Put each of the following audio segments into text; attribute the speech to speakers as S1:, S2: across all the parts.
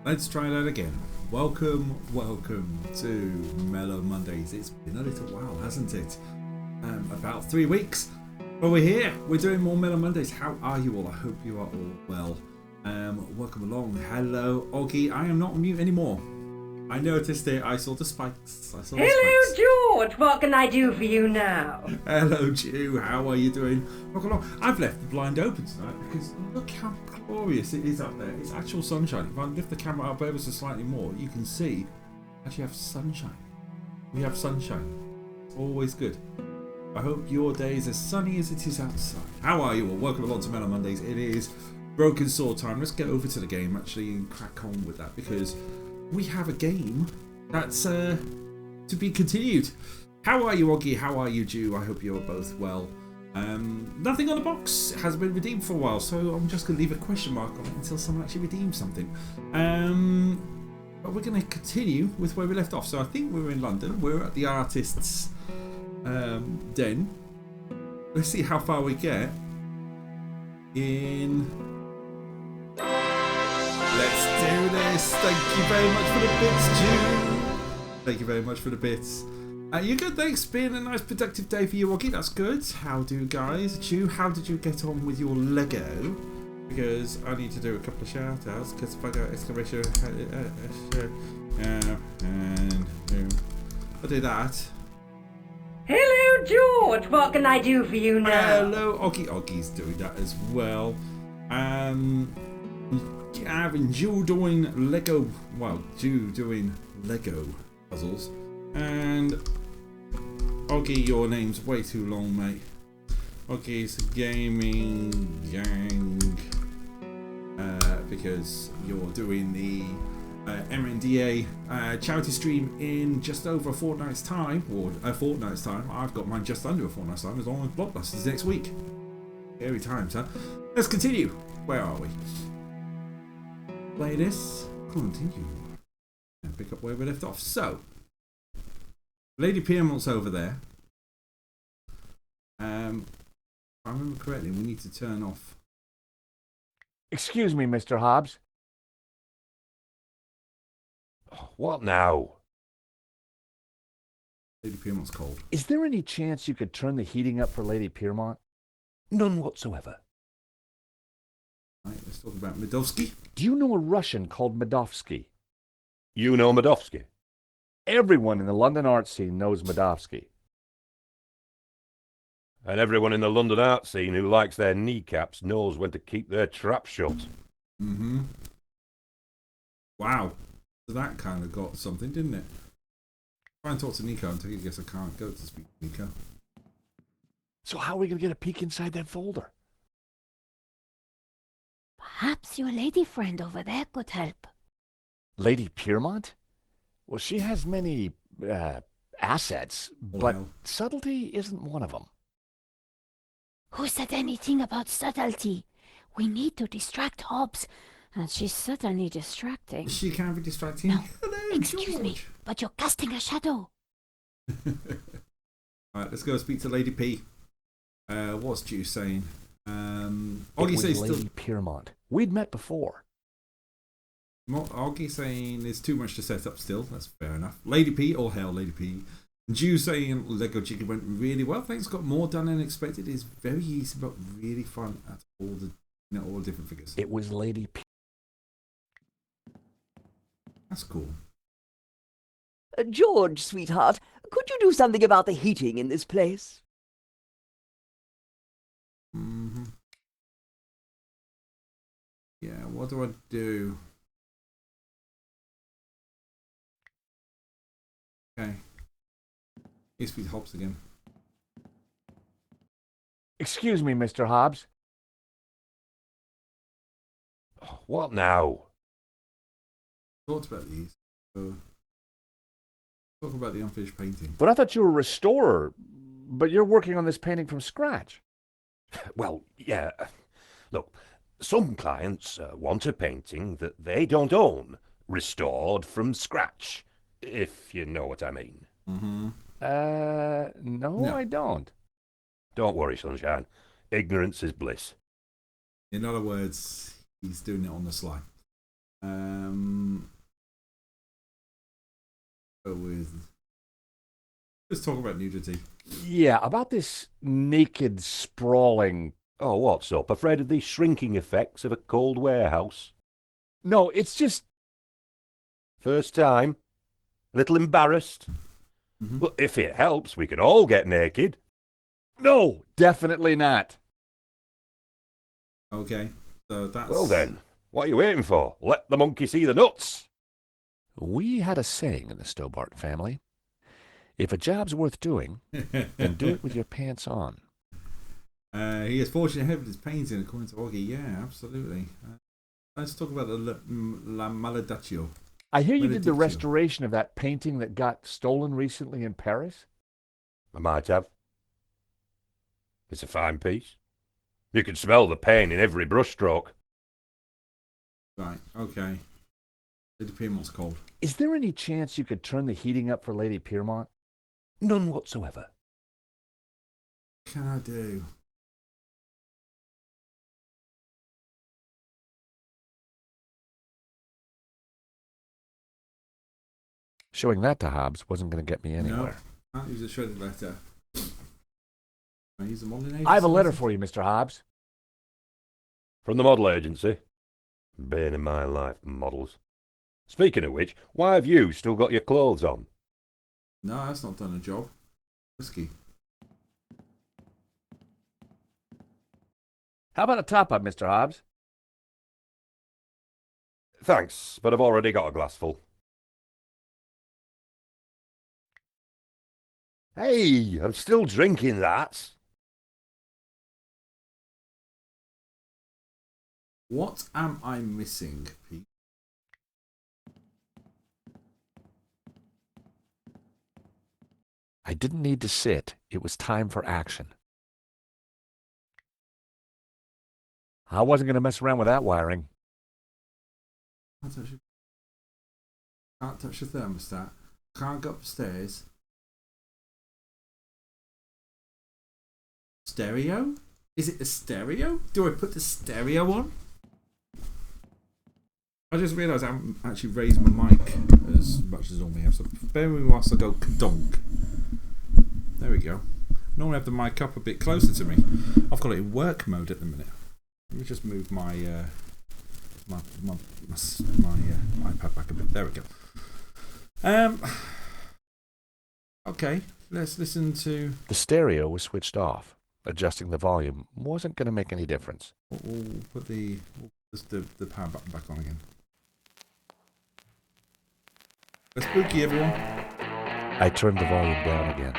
S1: Let's try that again. Welcome to Mellow Mondays. It's been a little while, hasn't it? About 3 weeks. But we're here. We're doing more Mellow Mondays. How are you all? I hope you are all well. Welcome along. Hello, Oggy. I am not on mute anymore. I noticed it. I saw the spikes.
S2: Hello, George. What can I do for you now?
S1: Hello, Jew. How are you doing? Welcome along. I've left the blind open tonight because look how glorious it is up there. It's actual sunshine. If I lift the camera up ever so slightly more, you can see I actually have sunshine. We have sunshine. It's always good. I hope your day is as sunny as it is outside. How are you all? Welcome along to Mellow Mondays. It is Broken Sword time. Let's get over to the game actually and crack on with that because we have a game that's to be continued. How are you, Oggy? How are you, Jew? I hope you're both well. Nothing on the box hasn't been redeemed for a while, so I'm just going to leave a question mark on it until someone actually redeems something. But we're going to continue with where we left off. So I think we're in London. We're at the artist's den. Let's see how far we get in. Let's do this. Thank you very much for the bits, Jew. Thank you very much for the bits. You good? Thanks. Been a nice productive day for you, Oggy. That's good. How do guys? Jew, how did you get on with your Lego? Because I need to do a couple of shout outs because if I go exclamation and I'll do that.
S2: Hello, George. What can I do for you now?
S1: Hello, Oggy. Oggy's doing that as well. Gavin, Jew doing Lego. Well, Jew doing Lego puzzles. And Oggy, your name's way too long, mate. Oggy's gaming gang. Because you're doing the MNDA charity stream in just over a fortnight's time, or a fortnight's time. I've got mine just under a fortnight's time, as long as Blockbusters next week. Scary times, huh? Let's continue. Where are we? Play this. Continue. And pick up where we left off. So, Lady Piermont's over there. If I remember correctly, we need to turn off.
S3: Excuse me, Mr. Hobbs.
S4: What now?
S1: Lady Piermont's cold.
S3: Is there any chance you could turn the heating up for Lady Piermont?
S4: None whatsoever.
S1: Right, let's talk about Medovsky.
S3: Do you know a Russian called Medovsky?
S4: You know Medovsky?
S3: Everyone in the London art scene knows Medovsky.
S4: And everyone in the London art scene who likes their kneecaps knows when to keep their trap shut.
S1: Mm-hmm. Wow. So that kind of got something, didn't it? Try and talk to Nico until you guess I can't go to speak to Nico.
S3: So how are we going to get a peek inside that folder?
S5: Perhaps your lady friend over there could help.
S3: Lady Piermont? Well, she has many, assets, but
S1: Well.
S3: subtlety isn't one of them.
S5: Who said anything about subtlety? We need to distract Hobbs, and she's certainly distracting.
S1: She can be distracting.
S5: No,
S1: Hello,
S5: excuse me,
S1: George.
S5: but you're casting a shadow.
S1: Alright, let's go speak to Lady P. What's Jew saying?
S3: It
S1: Oggy
S3: was
S1: says
S3: Lady
S1: still.
S3: Piermont. We'd met before.
S1: Oggy saying there's too much to set up still. That's fair enough. Lady P, all hail Lady P. Jew saying Lego Chicken went really well. Thanks, got more done than expected. It's very easy but really fun at all the all the different figures.
S3: It was Lady P.
S1: That's cool.
S6: George, sweetheart, could you do something about the heating in this place?
S1: Mm-hmm. Yeah, what do I do? Okay. Here's Pete Hobbs again.
S3: Excuse me, Mr. Hobbs.
S4: What now?
S1: Talked about these. So talk about the unfinished painting.
S3: But I thought you were a restorer, but you're working on this painting from scratch.
S4: Well, yeah. Look, some clients want a painting that they don't own, restored from scratch, if you know what I mean.
S1: Mm-hmm.
S3: No, I don't.
S4: Don't worry, sunshine. Ignorance is bliss.
S1: In other words, he's doing it on the sly. Let's talk about nudity.
S3: Yeah, about this naked, sprawling.
S4: Oh, what's up? Afraid of the shrinking effects of a cold warehouse?
S3: No, it's just.
S4: First time? A little embarrassed? Well, if it helps, we can all get naked.
S3: No, definitely not.
S1: Okay, so that's.
S4: Well then, what are you waiting for? Let the monkey see the nuts.
S3: We had a saying in the Stobart family. If a job's worth doing, then do it with your pants on.
S1: He is fortunate ahead with his painting, according to Augie. Yeah, absolutely. Let's talk about the La Malediccio.
S3: I hear you did the
S1: Malediccio.
S3: restoration of that painting that got stolen recently in Paris.
S4: I might have. It's a fine piece. You can smell the pain in every brushstroke.
S1: Right, okay. Lady Piermont's cold.
S3: Is there any chance you could turn the heating up for Lady Piermont?
S4: None whatsoever.
S1: What can I do?
S3: Showing that to Hobbs wasn't going to get me anywhere.
S1: No, can't use a shredded letter. Can I use a modeling agency?
S3: I have a letter for you, Mr. Hobbs.
S4: From the model agency. Bane in my life, models. Speaking of which, why have you still got your clothes on?
S1: No, that's not done a job. Risky.
S3: How about a top-up, Mr. Hobbs?
S4: Thanks, but I've already got a glassful. Hey, I'm still drinking that.
S1: What am I missing, Pete?
S3: I didn't need to sit. It was time for action. I wasn't going to mess around with that wiring.
S1: Can't touch the thermostat. Can't go upstairs. Stereo? Is it the stereo? Do I put the stereo on? I just realised I haven't actually raised my mic as much as I normally have. So bear with me whilst I go kadonk. There we go. Normally I have the mic up a bit closer to me. I've got it in work mode at the minute. Let me just move my iPad back a bit. There we go. Okay, let's listen to.
S3: The stereo was switched off. Adjusting the volume wasn't going to make any difference.
S1: We'll put the power button back on again. It's spooky, everyone.
S3: I turned the volume down again.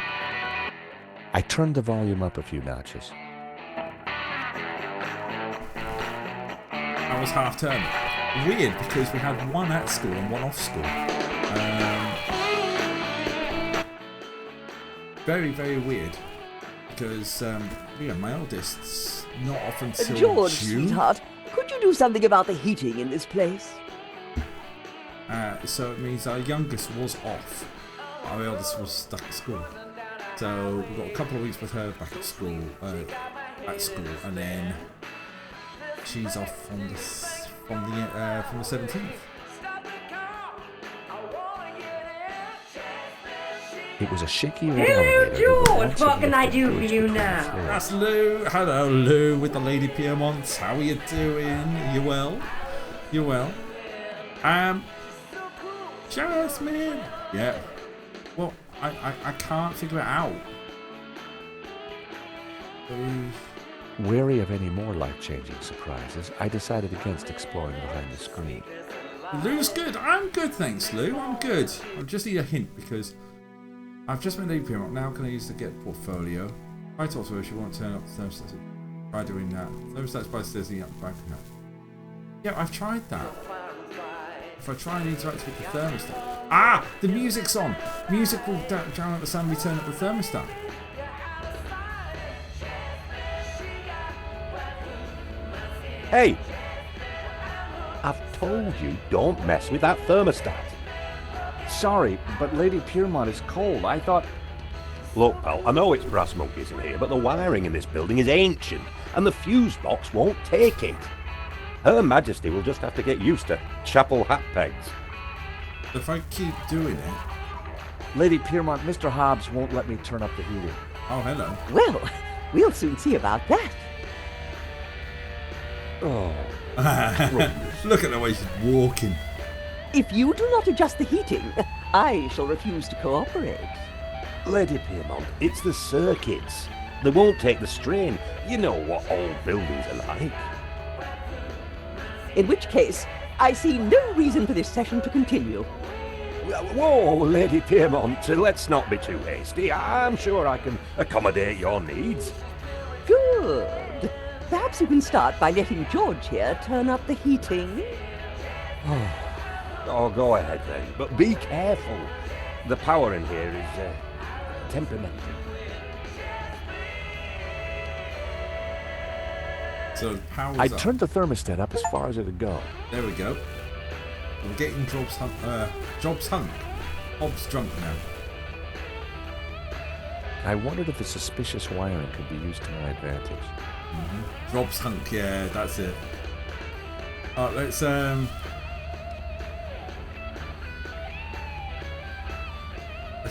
S3: I turned the volume up a few notches.
S1: That was half term. Weird because we had one at school and one off school. Very, very weird. Because my eldest's not off until
S6: George,
S1: June.
S6: sweetheart, could you do something about the heating in this place?
S1: So it means our youngest was off. Our eldest was stuck at school. So we've got a couple of weeks with her back at school, and then she's off from the 17th.
S3: It was a shaky old
S2: Hello,
S3: elevator.
S2: George. What can I do for you now?
S1: That's Lou. Hello, Lou, with the Lady Piermont. How are you doing? You well? You well? Jasmine. Yeah. Well, I can't figure it out.
S3: Wary of any more life-changing surprises, I decided against exploring behind the screen.
S1: Lou's good. I'm good, thanks, Lou. I'm good. I just need a hint because I've just made Lady Piermont. Now can I use the get portfolio? If I talk to her, she won't turn up the thermostat. Try doing that. Thermostat's by Stairs up back now. Yeah, I've tried that. If I try and interact with the thermostat. Ah! The music's on! Music will drown out the sound we turn up the thermostat.
S4: Hey! I've told you, don't mess with that thermostat.
S3: Sorry, but Lady Piermont is cold. I thought...
S4: Look, pal, I know it's brass monkeys in here, but the wiring in this building is ancient, and the fuse box won't take it. Her Majesty will just have to get used to chapel hat pegs.
S1: If I keep doing it...
S3: Lady Piermont, Mr. Hobbs won't let me turn up the heating.
S1: Oh, hello.
S6: Well, we'll soon see about that.
S4: Oh,
S1: Look at the way she's walking.
S6: If you do not adjust the heating, I shall refuse to cooperate.
S4: Lady Piermont, it's the circuits. They won't take the strain. You know what old buildings are like.
S6: In which case, I see no reason for this session to continue.
S4: Whoa, Lady Piermont, let's not be too hasty. I'm sure I can accommodate your needs.
S6: Good. Perhaps you can start by letting George here turn up the heating.
S4: Oh, go ahead then, but be careful. The power in here is temperamental.
S1: So the power's
S3: I
S1: up.
S3: turned the thermostat up as far as it'd go.
S1: There we go. We're getting Jobs hunk. Hobbs drunk now.
S3: I wondered if the suspicious wiring could be used to my advantage.
S1: Jobs hunk, yeah, that's it. Alright, let's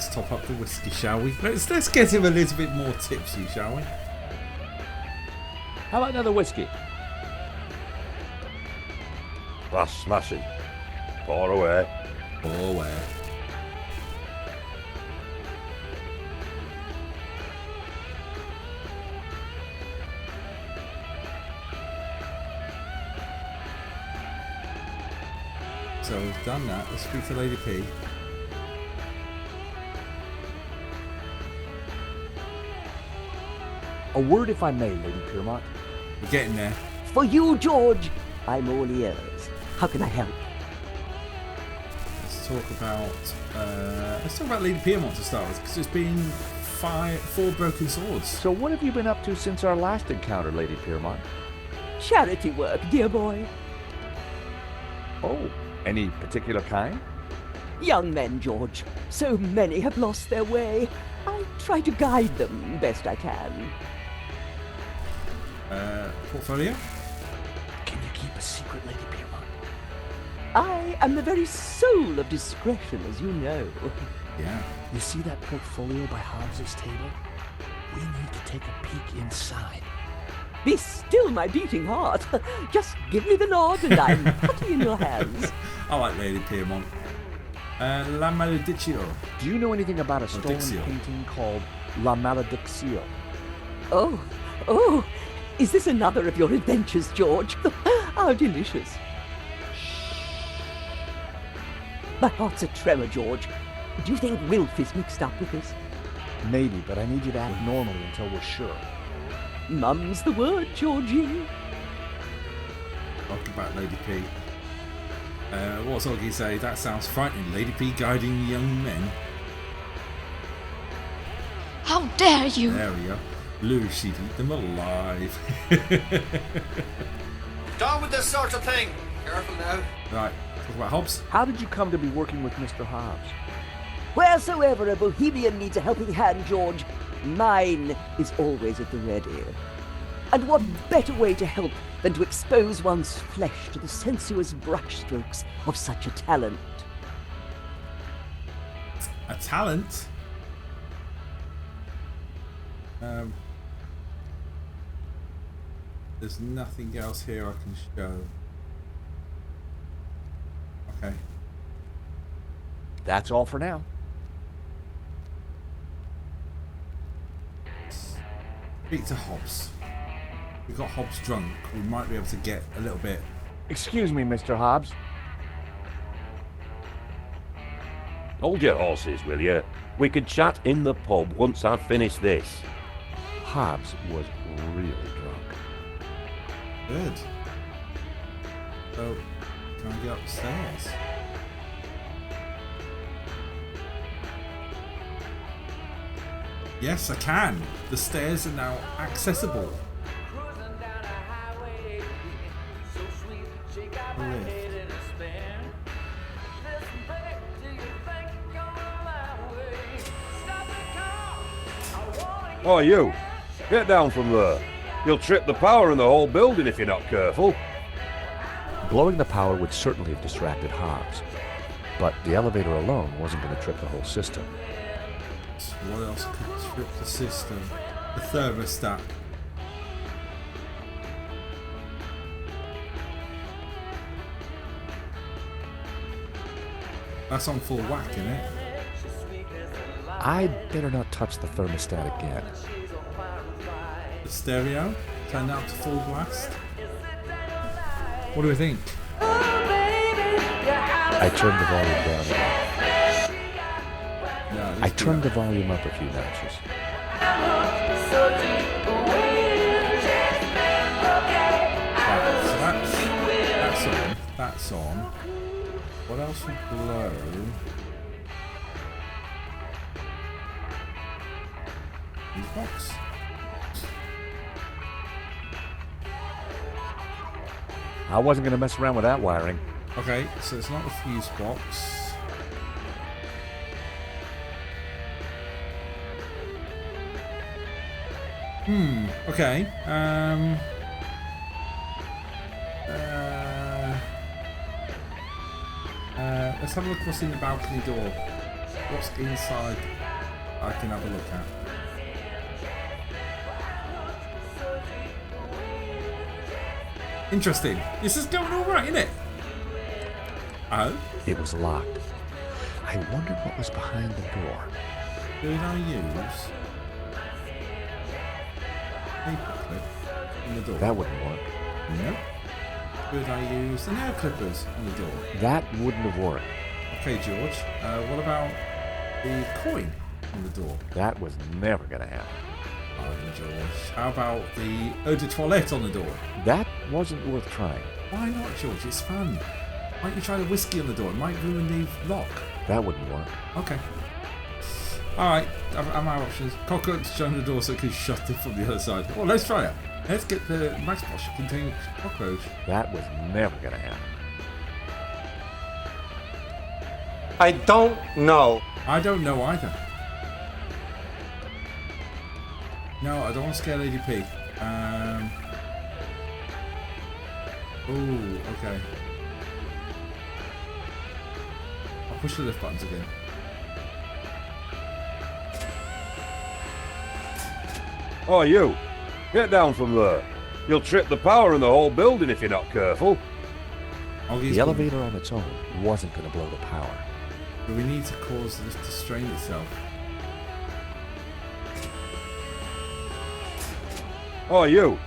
S1: top up the whiskey, shall we? Let's get him a little bit more tipsy, shall we?
S3: How about another whiskey?
S4: That's smashing. Pour away.
S1: Oh, where? So we've done that. Let's speak to Lady P.
S3: A word, if I may, Lady Piermont.
S1: We're getting there.
S6: For you, George, I'm all ears. How can I help?
S1: Let's talk about Lady Piermont to start with, because it's been 4 broken swords.
S3: So what have you been up to since our last encounter, Lady Piermont?
S6: Charity work, dear boy.
S3: Oh, any particular kind?
S6: Young men, George. So many have lost their way. I try to guide them best I can.
S1: Portfolio?
S3: Can you keep a secret, Lady Piermont?
S6: I am the very soul of discretion, as you know.
S1: Yeah.
S3: You see that portfolio by Hobbs's table? We need to take a peek inside.
S6: Be still, my beating heart. Just give me the nod and I'm putty in your hands.
S1: I like Lady Piermont. La Malediccio.
S3: Do you know anything about a stolen
S1: Malediccio.
S3: painting called La Malediccio?
S6: Oh, is this another of your adventures, George? How delicious. My heart's a tremor, George. Do you think Wilf is mixed up with this?
S3: Maybe, but I need you to act normally until we're sure.
S6: Mum's the word, Georgie.
S1: Talk about Lady P. What's Oggy say? That sounds frightening. Lady P guiding young men.
S5: How dare you!
S1: There we go. Lou, she'd eat them alive.
S7: Down with this sort of thing. Careful now.
S1: Right, talk about Hobbs.
S3: How did you come to be working with Mr. Hobbs?
S6: Wheresoever a bohemian needs a helping hand, George, mine is always at the ready. And what better way to help than to expose one's flesh to the sensuous brushstrokes of such a talent?
S1: A talent? There's nothing else here I can show. Okay.
S3: That's all for now.
S1: Speak to Hobbs. We got Hobbs drunk. We might be able to get a little bit.
S3: Excuse me, Mr. Hobbs.
S4: Hold your horses, will you? We could chat in the pub once I've finished this.
S3: Hobbs was really drunk.
S1: Good. So, can I get upstairs? Yes, I can. The stairs are now accessible. Lift.
S4: Oh, you! Get down from there. You'll trip the power in the whole building if you're not careful.
S3: Blowing the power would certainly have distracted Hobbs, but the elevator alone wasn't going to trip the whole system.
S1: So what else could trip the system? The thermostat. That's on full whack, isn't it?
S3: I'd better not touch the thermostat again.
S1: The stereo? Turn that up to full blast? What do we think?
S3: I turned the volume down again.
S1: No,
S3: I turned the volume up a few notches.
S1: Right, so that's on. What else would blow? Fuse box.
S3: I wasn't going to mess around with that wiring.
S1: Okay, so it's not the fuse box. Okay. Let's have a look what's in the balcony door. What's inside I can have a look at. Interesting. This is going alright, isn't it? Oh?
S3: It was locked. I wondered what was behind the door.
S1: Did I use paper clip in the door?
S3: That wouldn't work.
S1: Nope. Could I use the nail clippers on the door?
S3: That wouldn't have worked.
S1: Okay, George. What about the coin on the door?
S3: That was never going to happen.
S1: Oh, George. How about the eau de toilette on the door?
S3: That wasn't worth trying.
S1: Why not, George? It's fun. Why don't you try the whiskey on the door? It might ruin the lock.
S3: That wouldn't work.
S1: Okay. Alright, I'm our options. Cockroach on the door so it can shut it from the other side. Well, let's try it. Let's get the max box to contain cockroach.
S3: That was never going to happen.
S7: I don't know.
S1: I don't know either. No, I don't want to scare Lady P. Ooh, okay. I'll push the lift buttons again.
S4: Oh, you! Get down from there. You'll trip the power in the whole building if you're not careful.
S3: The elevator on its own wasn't going to blow the power.
S1: But we need to cause the lift to strain itself.
S4: Oh, you!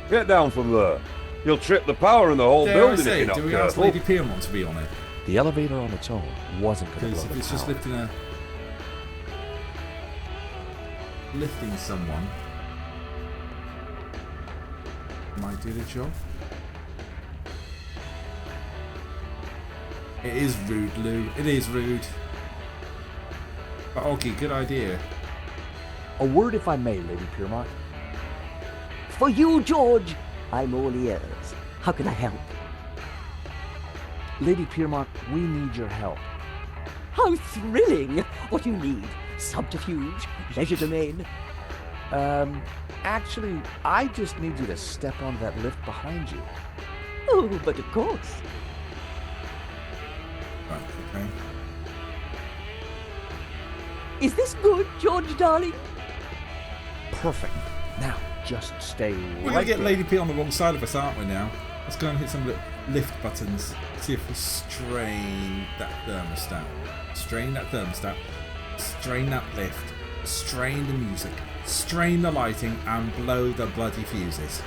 S4: Get down from there. You'll trip the power in the whole building if you're not
S1: do we ask
S4: careful.
S1: Lady P to be on it?
S3: The elevator on its own wasn't going to
S1: Because
S3: blow
S1: if
S3: the
S1: it's just
S3: power.
S1: lifting someone, might do the job. It is rude, Lou. It is rude. But okay, good idea.
S6: A word, if I may, Lady Piermont. For you, George, I'm all ears. How can I help?
S3: Lady Piermont, we need your help.
S6: How thrilling! What do you need? Subterfuge? Leisure domain?
S3: Actually, I just need you to step on that lift behind you.
S6: Oh, but of course.
S1: Right, okay.
S6: Is this good, George, darling?
S3: Perfect. Now, just stay
S1: We're
S3: right
S1: going to get
S3: there.
S1: Lady P on the wrong side of us, aren't we now? Let's go and hit some lift buttons. See if we strain that thermostat. Strain that thermostat. Strain that lift. Strain the music. Strain the lighting and blow the bloody fuses.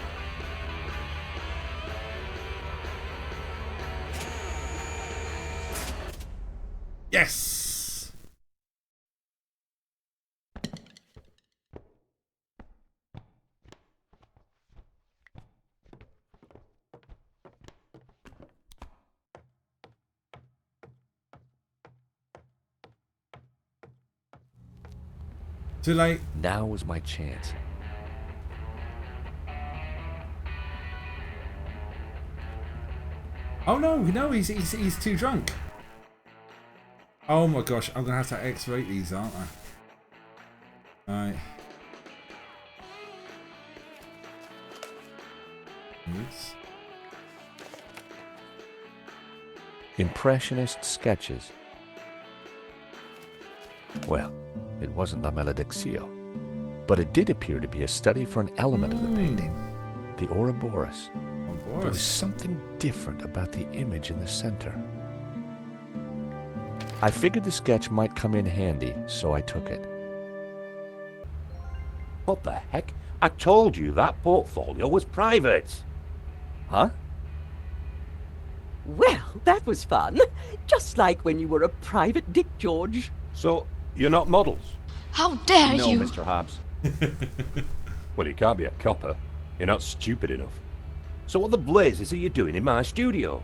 S1: Yes! Too late.
S3: Now was my chance.
S1: Oh no, he's too drunk. Oh my gosh, I'm gonna have to X-rate these, aren't I? Right. Yes.
S3: Impressionist sketches. Well, it wasn't La Malediccio, but it did appear to be a study for an element of the painting, the Ouroboros. There was something different about the image in the center. I figured the sketch might come in handy, so I took it.
S4: What the heck? I told you that portfolio was private.
S6: Huh? Well, that was fun. Just like when you were a private dick, George.
S4: So, you're not models?
S5: How dare
S3: No,
S5: you!
S3: Mr. Hobbs.
S4: Well, you can't be a copper. You're not stupid enough. So what the blazes are you doing in my studio?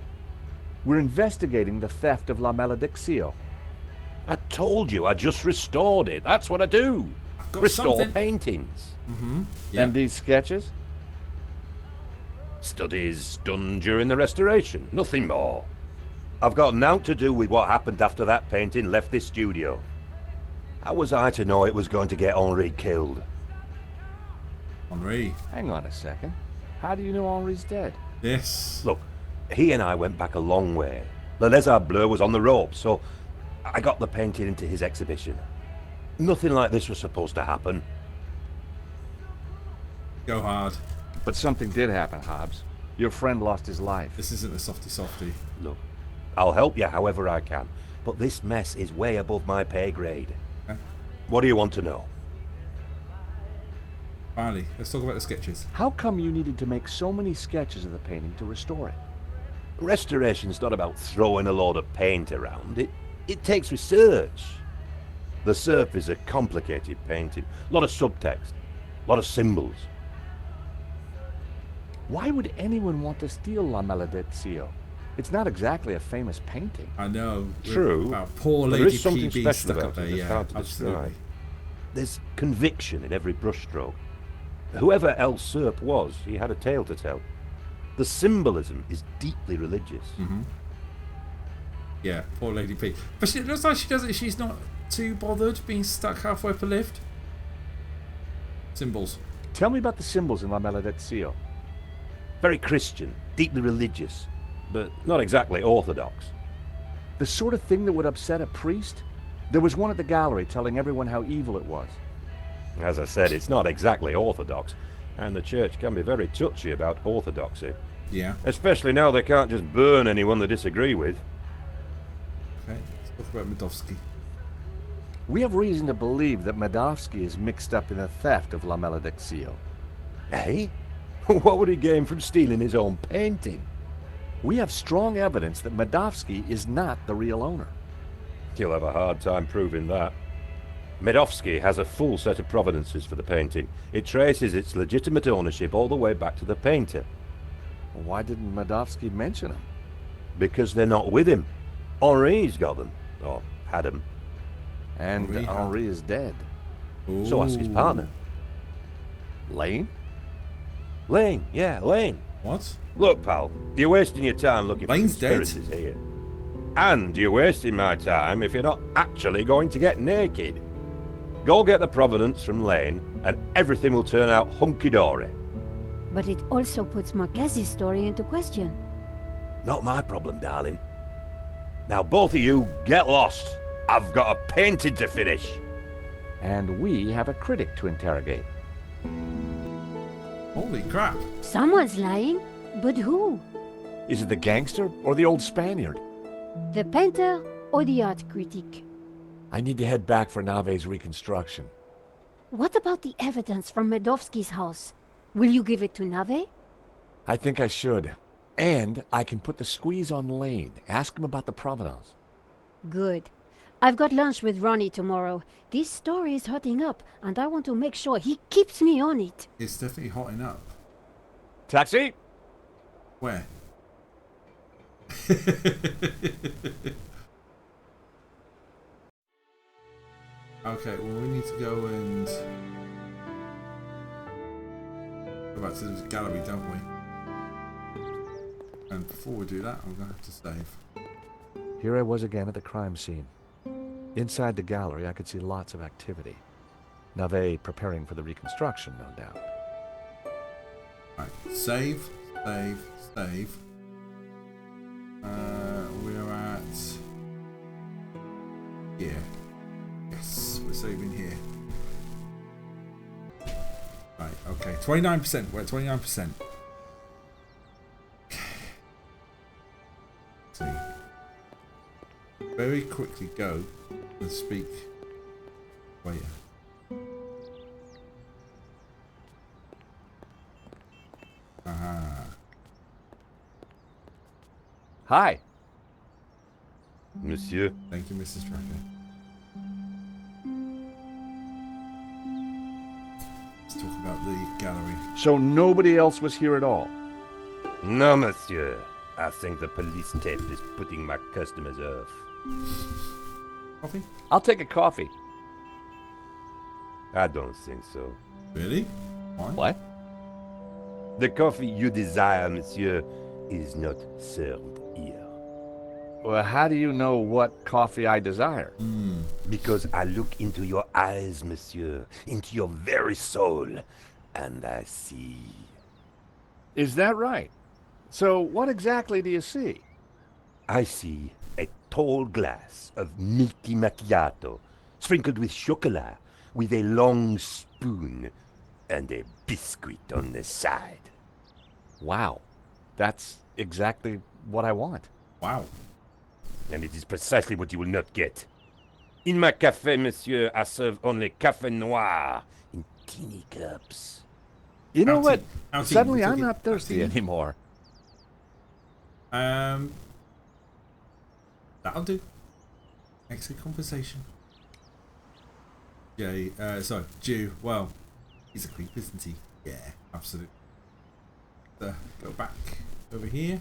S3: We're investigating the theft of La Malediccio.
S4: I told you I just restored it. That's what I do.
S1: got
S4: Restore
S1: something.
S4: paintings.
S1: Yeah.
S3: And these sketches?
S4: Studies done during the restoration. Nothing more. I've got nought to do with what happened after that painting left this studio. How was I to know it was going to get Henri killed?
S1: Henri.
S3: Hang on a second. How do you know Henri's dead?
S1: Yes.
S4: Look, he and I went back a long way. Le Lézard Bleu was on the ropes, so I got the painting into his exhibition. Nothing like this was supposed to happen.
S1: Go hard.
S3: But something did happen, Hobbs. Your friend lost his life.
S1: This isn't a softy.
S4: Look, I'll help you however I can, but this mess is way above my pay grade.
S1: Okay.
S4: What do you want to know?
S1: Finally, let's talk about the sketches.
S3: How come you needed to make so many sketches of the painting to restore it?
S4: Restoration's not about throwing a load of paint around. It takes research. The surface is a complicated painting. A lot of subtext. A lot of symbols.
S3: Why would anyone want to steal La Malediccio? It's not exactly a famous painting.
S1: I know.
S4: True.
S1: About poor
S4: There
S1: Lady
S4: is something
S1: PB
S4: special
S1: stuck
S4: about
S1: up there.
S4: it that's
S1: Yeah,
S4: hard to
S1: absolutely.
S4: describe. There's conviction in every brushstroke. Whoever El Serp was, he had a tale to tell. The symbolism is deeply religious.
S1: Yeah, poor Lady P. But she, it looks like she doesn't. She's not too bothered being stuck halfway up a lift. Symbols.
S3: Tell me about the symbols in La Malediccio.
S4: Very Christian, deeply religious, but not exactly orthodox.
S3: The sort of thing that would upset a priest? There was one at the gallery telling everyone how evil it was.
S4: As I said, it's not exactly orthodox, and the church can be very touchy about orthodoxy.
S1: Yeah.
S4: Especially now they can't just burn anyone they disagree with.
S1: Okay. Let's talk about Medovsky.
S3: We have reason to believe that Medovsky is mixed up in the theft of La Malediccio.
S4: Eh? What would he gain from stealing his own painting?
S3: We have strong evidence that Medovsky is not the real owner.
S4: You'll have a hard time proving that. Medovsky has a full set of provenances for the painting. It traces its legitimate ownership all the way back to the painter.
S3: Why didn't Medovsky mention him?
S4: Because they're not with him. Henri's got them. Or had them.
S3: And
S1: Henri, huh?
S3: Henri is dead.
S4: So ask his partner.
S3: Lane?
S4: Lane, yeah, Lane.
S1: What?
S4: Look, pal, you're wasting your time looking
S1: Lane's
S4: for
S1: dead.
S4: conspiracies here. And you're wasting my time if you're not actually going to get naked. Go get the provenance from Lane, and everything will turn out hunky-dory.
S5: But it also puts Marquez's story into question.
S4: Not my problem, darling. Now both of you, get lost. I've got a painting to finish.
S3: And we have a critic to interrogate.
S1: Holy crap.
S5: Someone's lying, but who?
S3: Is it the gangster or the old Spaniard?
S5: The painter or the art critic?
S3: I need to head back for Nave's reconstruction.
S5: What about the evidence from Medovsky's house? Will you give it to Nave?
S3: I think I should. And I can put the squeeze on Lane. Ask him about the provenance.
S5: Good. I've got lunch with Ronnie tomorrow. This story is hotting up, and I want to make sure he keeps me on it.
S1: It's definitely hotting up.
S3: Taxi?
S1: Where? Okay, well we need to go and go back to the gallery, don't we? And before we do that, I'm gonna have to save.
S3: Here I was again at the crime scene. Inside the gallery, I could see lots of activity. Nave preparing for the reconstruction, no doubt.
S1: Right, save. We are saving here. Right, okay. 29%. We're at 29%. See. Very quickly go and speak. Wait. Aha.
S3: Hi.
S4: Monsieur,
S1: Thank you, Mrs. Tracker. Let's talk about the gallery.
S3: So nobody else was here at all?
S4: no, monsieur. I think the police tape is putting my customers off.
S1: Coffee?
S3: I'll take a coffee.
S4: I don't think so.
S1: Really? Why?
S3: What?
S4: The coffee you desire, monsieur, is not served here.
S3: Well, how do you know what coffee I desire?
S4: Because I look into your eyes, monsieur, into your very soul, and I see.
S3: Is that right? So what exactly do you see?
S4: I see a tall glass of milky macchiato, sprinkled with chocolat, with a long spoon, and a biscuit on the side.
S3: Wow. That's exactly what I want.
S1: Wow.
S4: And it is precisely what you will not get. In my café, monsieur, I serve only café noir in teeny cups.
S3: You know
S1: Outie.
S3: what?
S1: Outie.
S3: Suddenly
S1: We took
S3: I'm
S1: it.
S3: not thirsty
S1: Outie.
S3: anymore.
S1: That'll do. Exit conversation. Jay, sorry, Jew. Well, he's a creep, isn't he? Yeah, absolutely. Go back over here.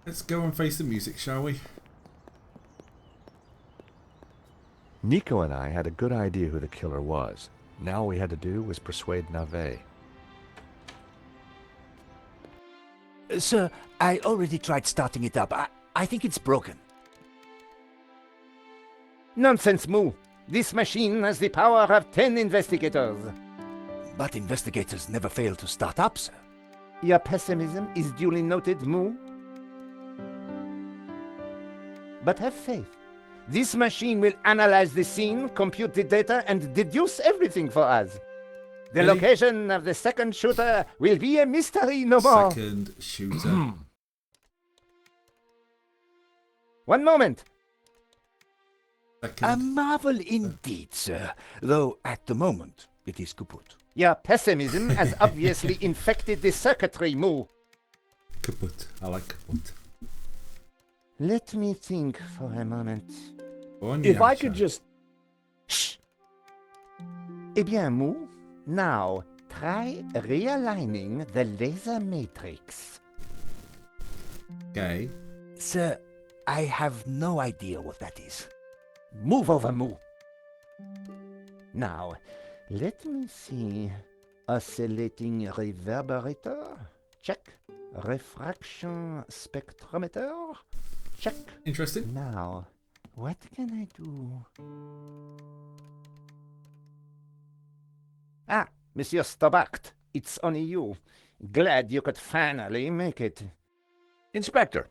S1: Let's go and face the music, shall we?
S3: Nico and I had a good idea who the killer was. Now all we had to do was persuade Navet.
S8: Sir, I already tried starting it up. I think it's broken.
S9: Nonsense, Moo. This machine has the power of 10 investigators.
S8: But investigators never fail to start up, sir.
S9: Your pessimism is duly noted, Moo. But have faith. This machine will analyze the scene, compute the data, and deduce everything for us. The
S1: Really?
S9: location of the second shooter will be a mystery no more.
S1: Second shooter.
S9: One moment.
S8: A
S1: Second.
S8: marvel indeed, sir. Though at the moment it is kaput.
S9: Your pessimism has obviously infected the circuitry, Moo.
S1: Kaput. I like kaput.
S9: Let me think for a moment.
S3: If I could just...
S9: Shh! Eh bien, Moo, now try realigning the laser matrix.
S1: Okay.
S8: Sir, I have no idea what that is.
S9: Move over, Moo. Now, let me see. Oscillating reverberator? Check. Refraction spectrometer? Check.
S1: Interesting.
S9: Now, what can I do? Ah, Monsieur Stobart, it's only you. Glad you could finally make it.
S3: Inspector,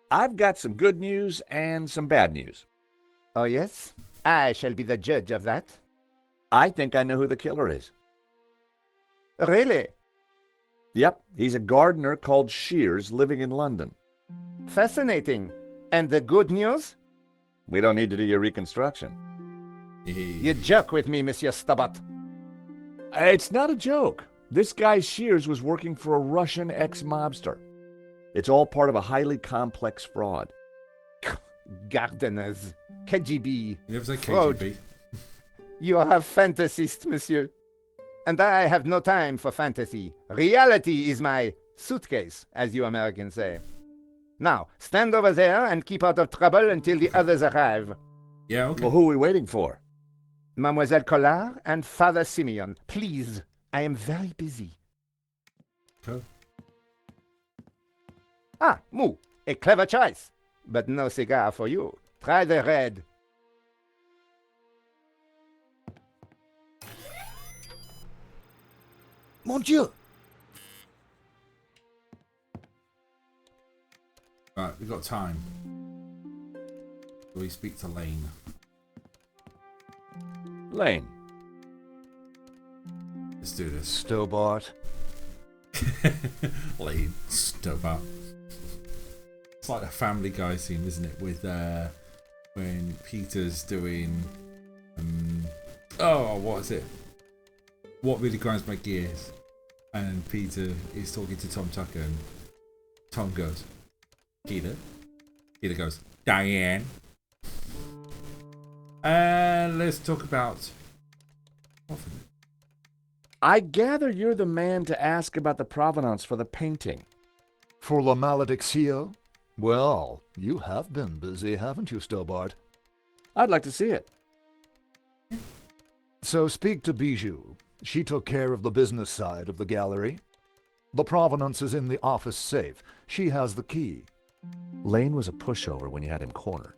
S3: I've got some good news and some bad news.
S9: Oh, yes? I shall be the judge of that.
S3: I think I know who the killer is.
S9: Really?
S3: Yep, he's a gardener called Shears living in London.
S9: Fascinating. And the good news?
S3: We don't need to do your reconstruction.
S9: You joke with me, Monsieur Stobart.
S3: It's not a joke. This guy Shears was working for a Russian ex-mobster. It's all part of a highly complex fraud.
S9: Gardeners. KGB.
S1: You never say
S9: Fraud.
S1: KGB.
S9: You are a fantasist, monsieur. And I have no time for fantasy. Reality is my suitcase, as you Americans say. Now, stand over there and keep out of trouble until the others arrive.
S1: Yeah, okay.
S3: Well, who are we waiting for?
S9: Mademoiselle Collard and Father Simeon, please. I am very busy.
S1: Cool.
S9: Ah, Moo, a clever choice. But no cigar for you. Try the red.
S8: Mon Dieu!
S1: Right, we've got time. So we speak to Lane.
S3: Lane.
S1: Let's do this.
S8: Stobart.
S1: Lane Stobart. It's like a Family Guy scene, isn't it? With when Peter's doing what is it? What really grinds my gears? And Peter is talking to Tom Tucker, and Tom goes, Peter. Peter goes, Diane. And let's talk about.
S3: I gather you're the man to ask about the provenance for the painting.
S10: For La Malediccio? Well, you have been busy, haven't you, Stobart?
S3: I'd like to see it.
S10: So speak to Bijou. She took care of the business side of the gallery. The provenance is in the office safe. She has the key.
S3: Lane was a pushover when you had him cornered.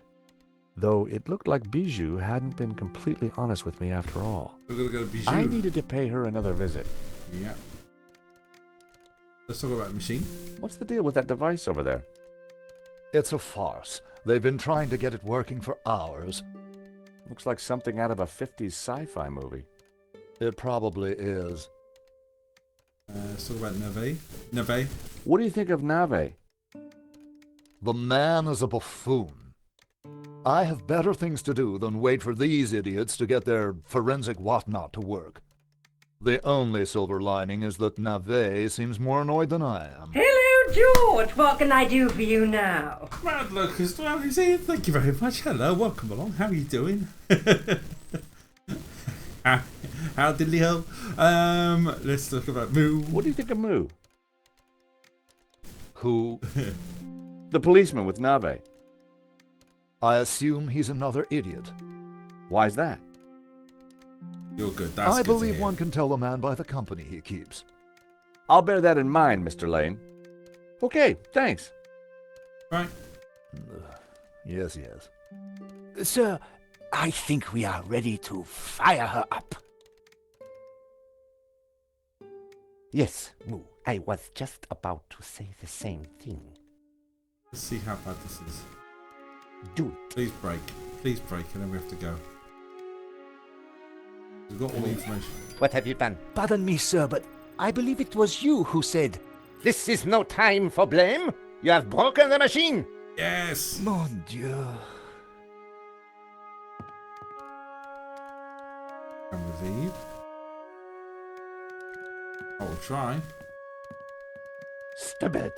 S3: Though it looked like Bijou hadn't been completely honest with me after all.
S1: We're gonna go to Bijou.
S3: I needed to pay her another visit.
S1: Yeah. Let's talk about the machine.
S3: What's the deal with that device over there?
S10: It's a farce. They've been trying to get it working for hours.
S3: Looks like something out of a 50s sci-fi movie.
S10: It probably is.
S1: Let's talk about Nave.
S3: What do you think of Nave?
S10: The man is a buffoon. I have better things to do than wait for these idiots to get their forensic whatnot to work. The only silver lining is that Nave seems more annoyed than I am.
S2: Hello, George. What can I do for you now?
S1: Mad Locust, well, he's here. Thank you very much. Hello, welcome along. How are you doing? How diddly-ho? Let's talk about Moo.
S3: What do you think of Moo?
S10: Who?
S3: The policeman with Nave.
S10: I assume he's another idiot.
S3: Why's that?
S1: You're good. That's
S10: I
S1: good to
S10: believe
S1: hear.
S10: one can tell a man by the company he keeps.
S3: I'll bear that in mind, Mr. Lane. Okay, thanks.
S1: Right.
S10: Yes, yes.
S8: Sir, I think we are ready to fire her up.
S4: Yes, Moo, I was just about to say the same thing.
S1: Let's see how bad this is.
S4: Do it.
S1: Please break, and then we have to go. We've got all the information.
S9: What have you done?
S8: Pardon me, sir, but I believe it was you who said,
S9: This is no time for blame. You have broken the machine.
S1: Yes.
S8: Mon Dieu.
S1: Can we leave? I'll try.
S9: Stupid.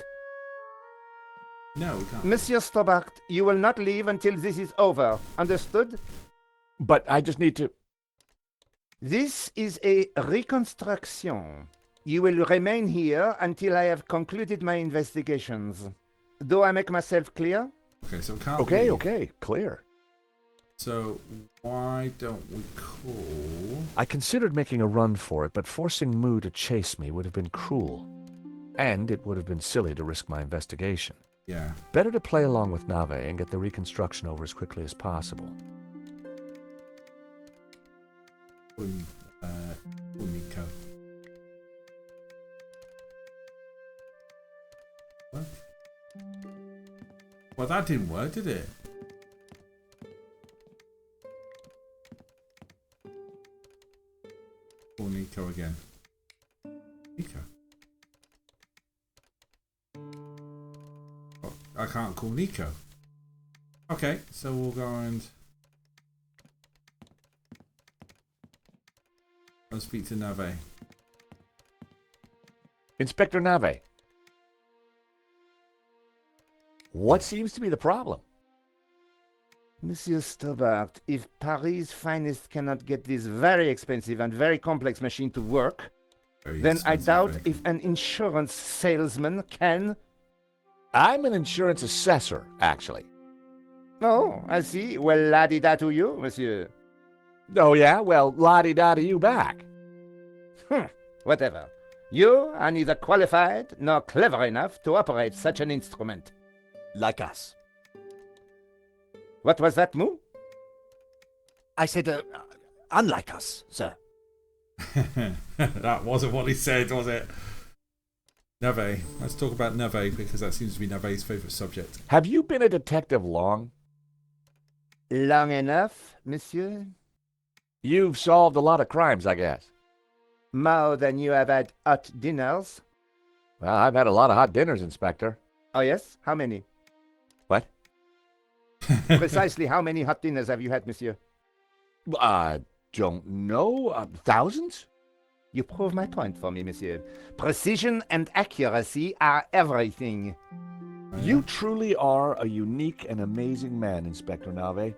S1: No, we can't.
S9: Monsieur Stobart, you will not leave until this is over. Understood?
S3: But I just need to...
S9: This is a reconstruction. You will remain here until I have concluded my investigations. Do I make myself clear?
S1: Okay, so we can't
S3: Okay,
S1: leave.
S3: okay, clear.
S1: So why don't we call...
S3: I considered making a run for it, but forcing Moo to chase me would have been cruel. And it would have been silly to risk my investigation.
S1: Yeah.
S3: Better to play along with Nave and get the reconstruction over as quickly as possible.
S1: Unico. What? Well, that didn't work, did it? Call Nico again. Nico. Oh, I can't call Nico. Okay, so we'll go and I'll speak to Nave.
S3: Inspector Nave. What seems to be the problem?
S9: Monsieur Stobart, if Paris' finest cannot get this very expensive and very complex machine to work, then I doubt if an insurance salesman can.
S3: I'm an insurance assessor, actually.
S9: Oh, I see. Well, la-di-da to you, monsieur.
S3: Oh, yeah? Well, la-di-da to you back.
S9: Whatever. You are neither qualified nor clever enough to operate such an instrument.
S8: like us.
S9: What was that, Moo?
S8: I said, unlike us, sir.
S1: That wasn't what he said, was it? Nave. Let's talk about Nave because that seems to be Nave's favourite subject.
S3: Have you been a detective long?
S9: Long enough, monsieur?
S3: You've solved a lot of crimes, I guess.
S9: More than you have had hot dinners?
S3: Well, I've had a lot of hot dinners, Inspector.
S9: Oh, yes? How many?
S3: What?
S9: Precisely how many hot dinners have you had, monsieur?
S3: I don't know. Thousands?
S9: You prove my point for me, monsieur. Precision and accuracy are everything.
S3: You truly are a unique and amazing man, Inspector Nave.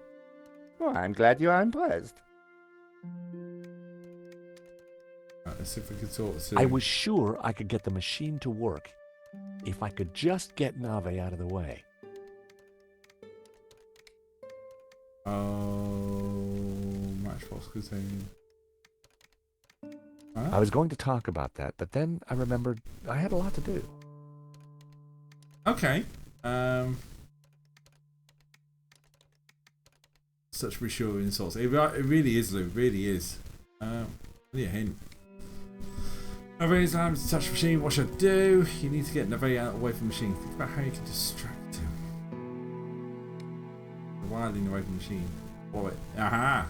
S9: Oh, I'm glad you are impressed.
S1: Right, let's see if we can sort of.
S3: I was sure I could get the machine to work if I could just get Nave out of the way.
S1: Matchbox containing.
S3: I was going to talk about that, but then I remembered I had a lot to do.
S1: Okay. Such reassuring insults. It really is, Lou. It really is. Need a hint. Nave's time to touch the machine. What should I do? You need to get Nave out away from the machine. Think about how you can distract him. Wilding away from the machine. Oh, wait. Aha!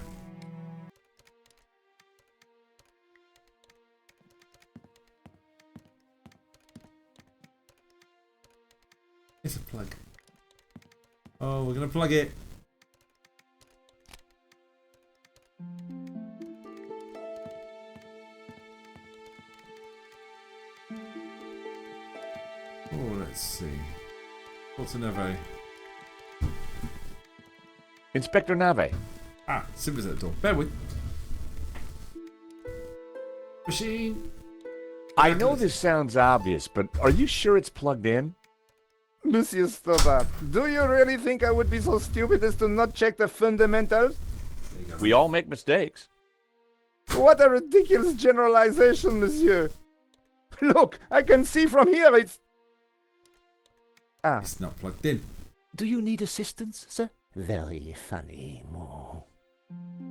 S1: It's a plug. Oh, we're gonna plug it. Oh, let's see. What's a Nave?
S3: Inspector Nave.
S1: Ah, Simba's at the door. Bear with. Machine.
S3: I know this sounds obvious, but are you sure it's plugged in?
S9: Monsieur Stobart, do you really think I would be so stupid as to not check the fundamentals?
S3: We all make mistakes.
S9: What a ridiculous generalization, monsieur. Look, I can see from here it's... Ah.
S1: It's not plugged in.
S8: Do you need assistance, sir?
S9: Very funny, Moo.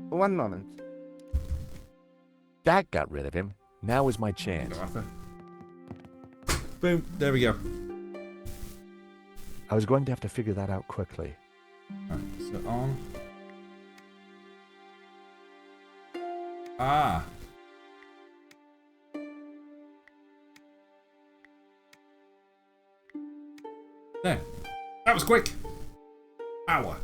S9: One moment.
S3: That got rid of him. Now is my chance.
S1: Boom. There we go.
S3: I was going to have to figure that out quickly.
S1: Right, so on. Ah. There. That was quick. Power.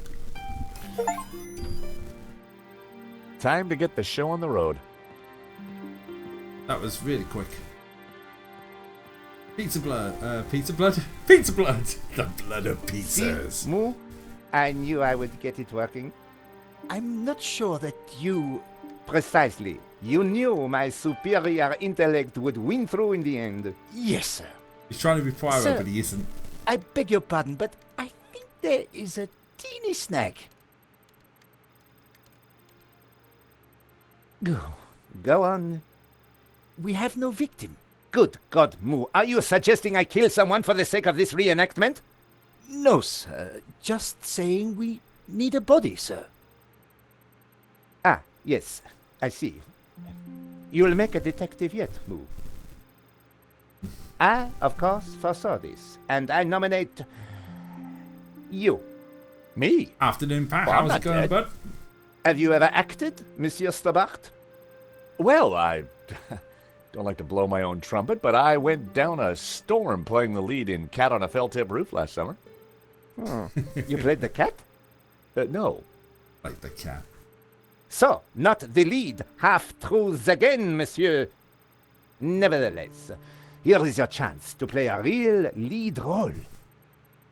S3: Time to get the show on the road.
S1: That was really quick. Pizza blood. Pizza blood? Pizza blood! The blood of pizzas.
S9: See, Moo, I knew I would get it working.
S8: I'm not sure that you...
S9: Precisely. You knew my superior intellect would win through in the end.
S8: Yes, sir.
S1: He's trying to be Pyro,
S8: Sir,
S1: but he isn't.
S8: I beg your pardon, but I think there is a teeny snag.
S9: Go on.
S8: We have no victim.
S9: Good God, Moo. Are you suggesting I kill someone for the sake of this reenactment?
S8: No, sir. Just saying we need a body, sir.
S9: Ah, yes. I see. You'll make a detective yet, Moo. I, of course, foresaw this, and I nominate you.
S3: Me?
S1: Afternoon, Pat.
S3: Well,
S1: How's it going,
S3: dead.
S1: bud?
S9: Have you ever acted, Monsieur Stobart?
S3: Well, I don't like to blow my own trumpet, but I went down a storm playing the lead in Cat on a Felt-Tip Roof last summer.
S9: Oh. You played the cat?
S3: No.
S1: Like the cat.
S9: So, not the lead. Half-truths again, monsieur. Nevertheless, here is your chance to play a real lead role.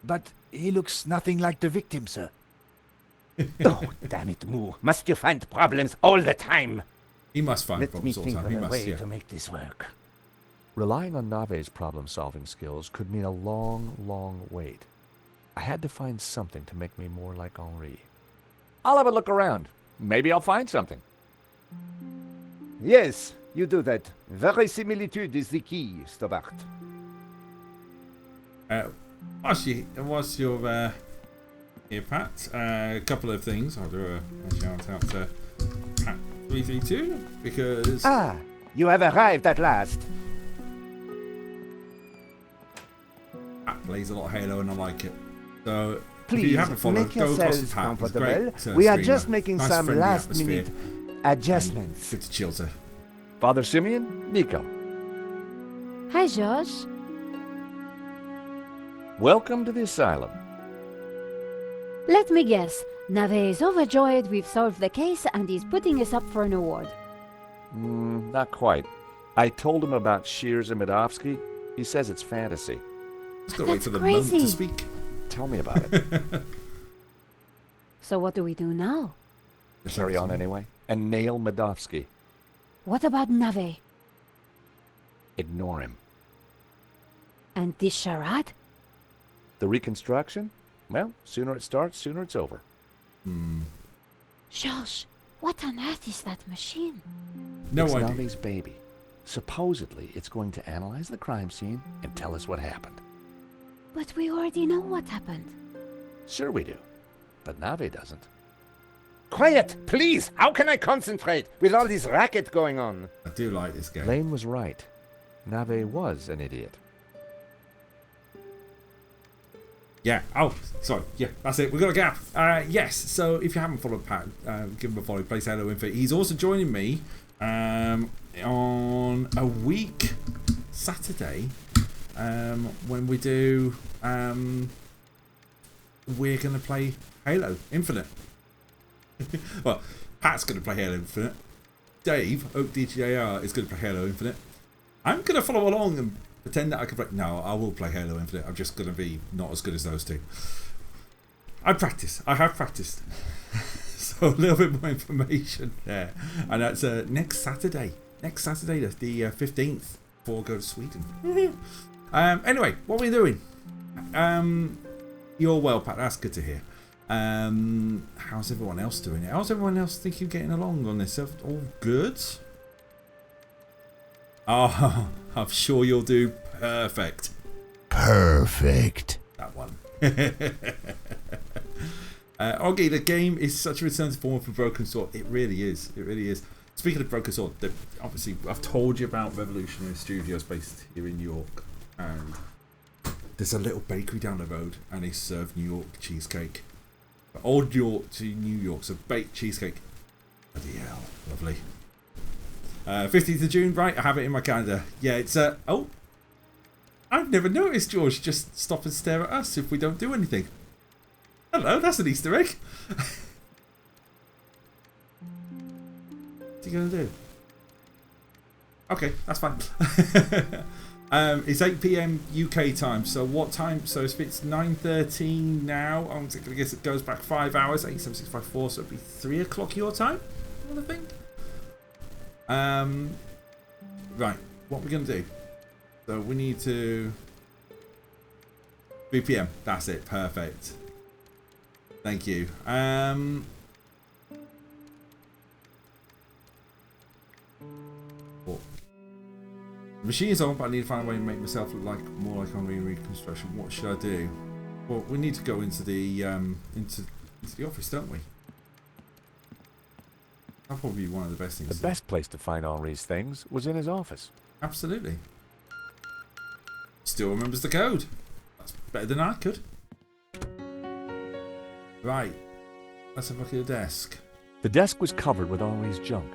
S8: But he looks nothing like the victim, sir.
S9: Oh, damn it, Moo. Must you find problems all the time?
S1: He must find
S9: Let me
S1: problems all
S9: think
S1: the time.
S9: of
S1: He
S9: a
S1: must,
S9: way
S1: yeah.
S9: to make this work.
S3: Relying on Nave's problem-solving skills could mean a long, long wait. I had to find something to make me more like Henri. I'll have a look around. Maybe I'll find something.
S9: Yes, you do that. Verisimilitude is the key, Stobart.
S1: What's your here, Pat? A couple of things. I'll do a shout out to Pat 332 because
S9: Ah, you have arrived at last.
S1: Pat plays a lot of Halo and I like it. So if
S9: Please
S1: you haven't followed,
S9: make
S1: go across the
S9: yourselves
S1: Pat. It's
S9: comfortable.
S1: great,
S9: We are
S1: streamer.
S9: just making
S1: Nice
S9: some
S1: friendly
S9: last
S1: atmosphere.
S9: minute
S8: Adjustments.
S1: Good to chill, sir.
S3: Father Simeon, Nico.
S5: Hi, Josh.
S3: Welcome to the asylum.
S5: Let me guess. Nave is overjoyed we've solved the case and he's putting us up for an award.
S3: Not quite. I told him about Shears and Medovsky. He says it's fantasy.
S1: Just gotta wait
S5: That's
S1: for the moment to
S5: crazy.
S1: speak.
S3: Tell me about it.
S5: So what do we do now?
S3: Carry on anyway. And nail Medovsky.
S5: What about Nave?
S3: Ignore him.
S5: And this charade?
S3: The reconstruction? Well, sooner it starts, sooner it's over.
S5: Josh, what on earth is that machine?
S1: No
S3: It's
S1: idea.
S3: Nave's baby. Supposedly, it's going to analyze the crime scene and tell us what happened.
S5: But we already know what happened.
S3: Sure we do. But Nave doesn't.
S9: Quiet, please! How can I concentrate with all this racket going on?
S1: I do like this game.
S3: Lane was right. Nave was an idiot.
S1: Yeah. Oh, sorry. Yeah, that's it. We've got a gap. Yes. So if you haven't followed Pat, give him a follow. Plays Halo Infinite. He's also joining me on a week Saturday when we do. We're gonna play Halo Infinite. Well, Pat's gonna play Halo Infinite. Dave Oak DJR is gonna play Halo Infinite. I'm gonna follow along and pretend that I can play. No, I will play Halo Infinite. I'm just going to be not as good as those two. I have practiced. So a little bit more information there. And that's next Saturday. That's the 15th, before I go to Sweden. Anyway, what are we doing? You're well, Pat. That's good to hear. How's everyone else doing it? How's everyone else think you're getting along on this? All good? Oh, I'm sure you'll do perfect.
S8: Perfect.
S1: That one. Oggy, the game is such a return to form for Broken Sword. It really is. It really is. Speaking of Broken Sword, obviously I've told you about Revolutionary Studios based here in New York, and there's a little bakery down the road, and they serve New York cheesecake. Old York to New York, so baked cheesecake. Bloody hell, lovely. 15th of June, right? I have it in my calendar. Yeah, it's oh, I've never noticed George just stop and stare at us if we don't do anything. Hello, that's an Easter egg. What's he gonna do? Okay, that's fine. It's 8 PM UK time. So what time? So if it's 9:13 now, I'm gonna guess it goes back 5 hours. 87654, so it'd be 3 o'clock your time. I think. Right, what we're gonna do? So we need to 3 PM. That's it. Perfect. Thank you. The machine is on, but I need to find a way to make myself look like more like Henri in reconstruction. What should I do? Well, we need to go into the office, don't we? That'll probably be one of the best things.
S3: The best place to find Henri's things was in his office.
S1: Absolutely. Still remembers the code. That's better than I could. Right. Let's have a look at the desk.
S3: The desk was covered with Henri's junk,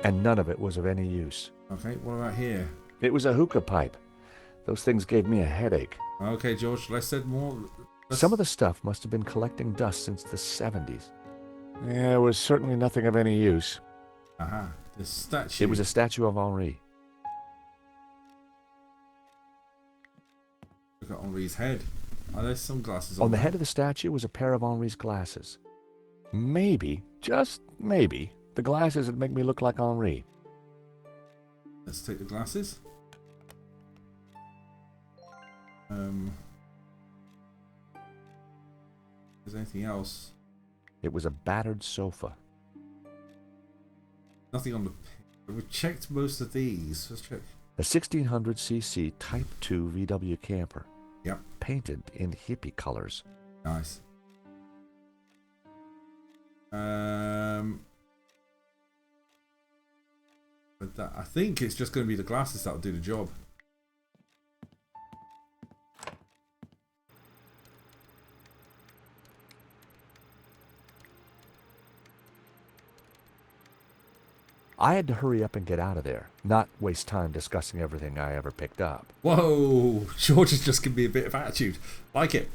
S3: and none of it was of any use.
S1: Okay, what about here?
S3: It was a hookah pipe. Those things gave me a headache.
S1: Okay, George, let's said more.
S3: Some of the stuff must have been collecting dust since the 70s. Yeah, it was certainly nothing of any use.
S1: Aha, the statue.
S3: It was a statue of Henri.
S1: Look at Henri's head. Are there sunglasses on
S3: On the
S1: there?
S3: head of the statue was a pair of Henri's glasses. Maybe, just maybe, the glasses would make me look like Henri.
S1: Let's take the glasses. Is there anything else?
S3: It was a battered sofa.
S1: Nothing on the. We checked most of these. Let's check.
S3: A 1600cc Type 2 VW camper.
S1: Yep.
S3: Painted in hippie colors.
S1: Nice. But that, I think it's just going to be the glasses that'll do the job.
S3: I had to hurry up and get out of there, not waste time discussing everything I ever picked up.
S1: Whoa, George has just given me a bit of attitude. Like it.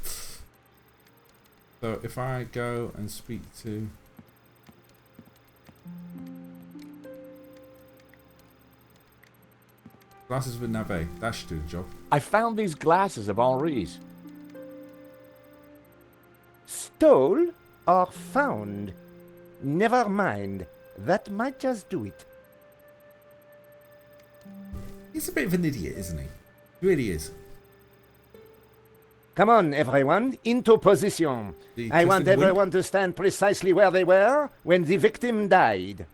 S1: So if I go and speak to... Glasses with Navet. That should do the job.
S3: I found these glasses of Henri's.
S9: Stole or found? Never mind. That might just do it.
S1: He's a bit of an idiot, isn't he? He really is.
S9: Come on, everyone, into position. I want everyone to stand precisely where they were when the victim died.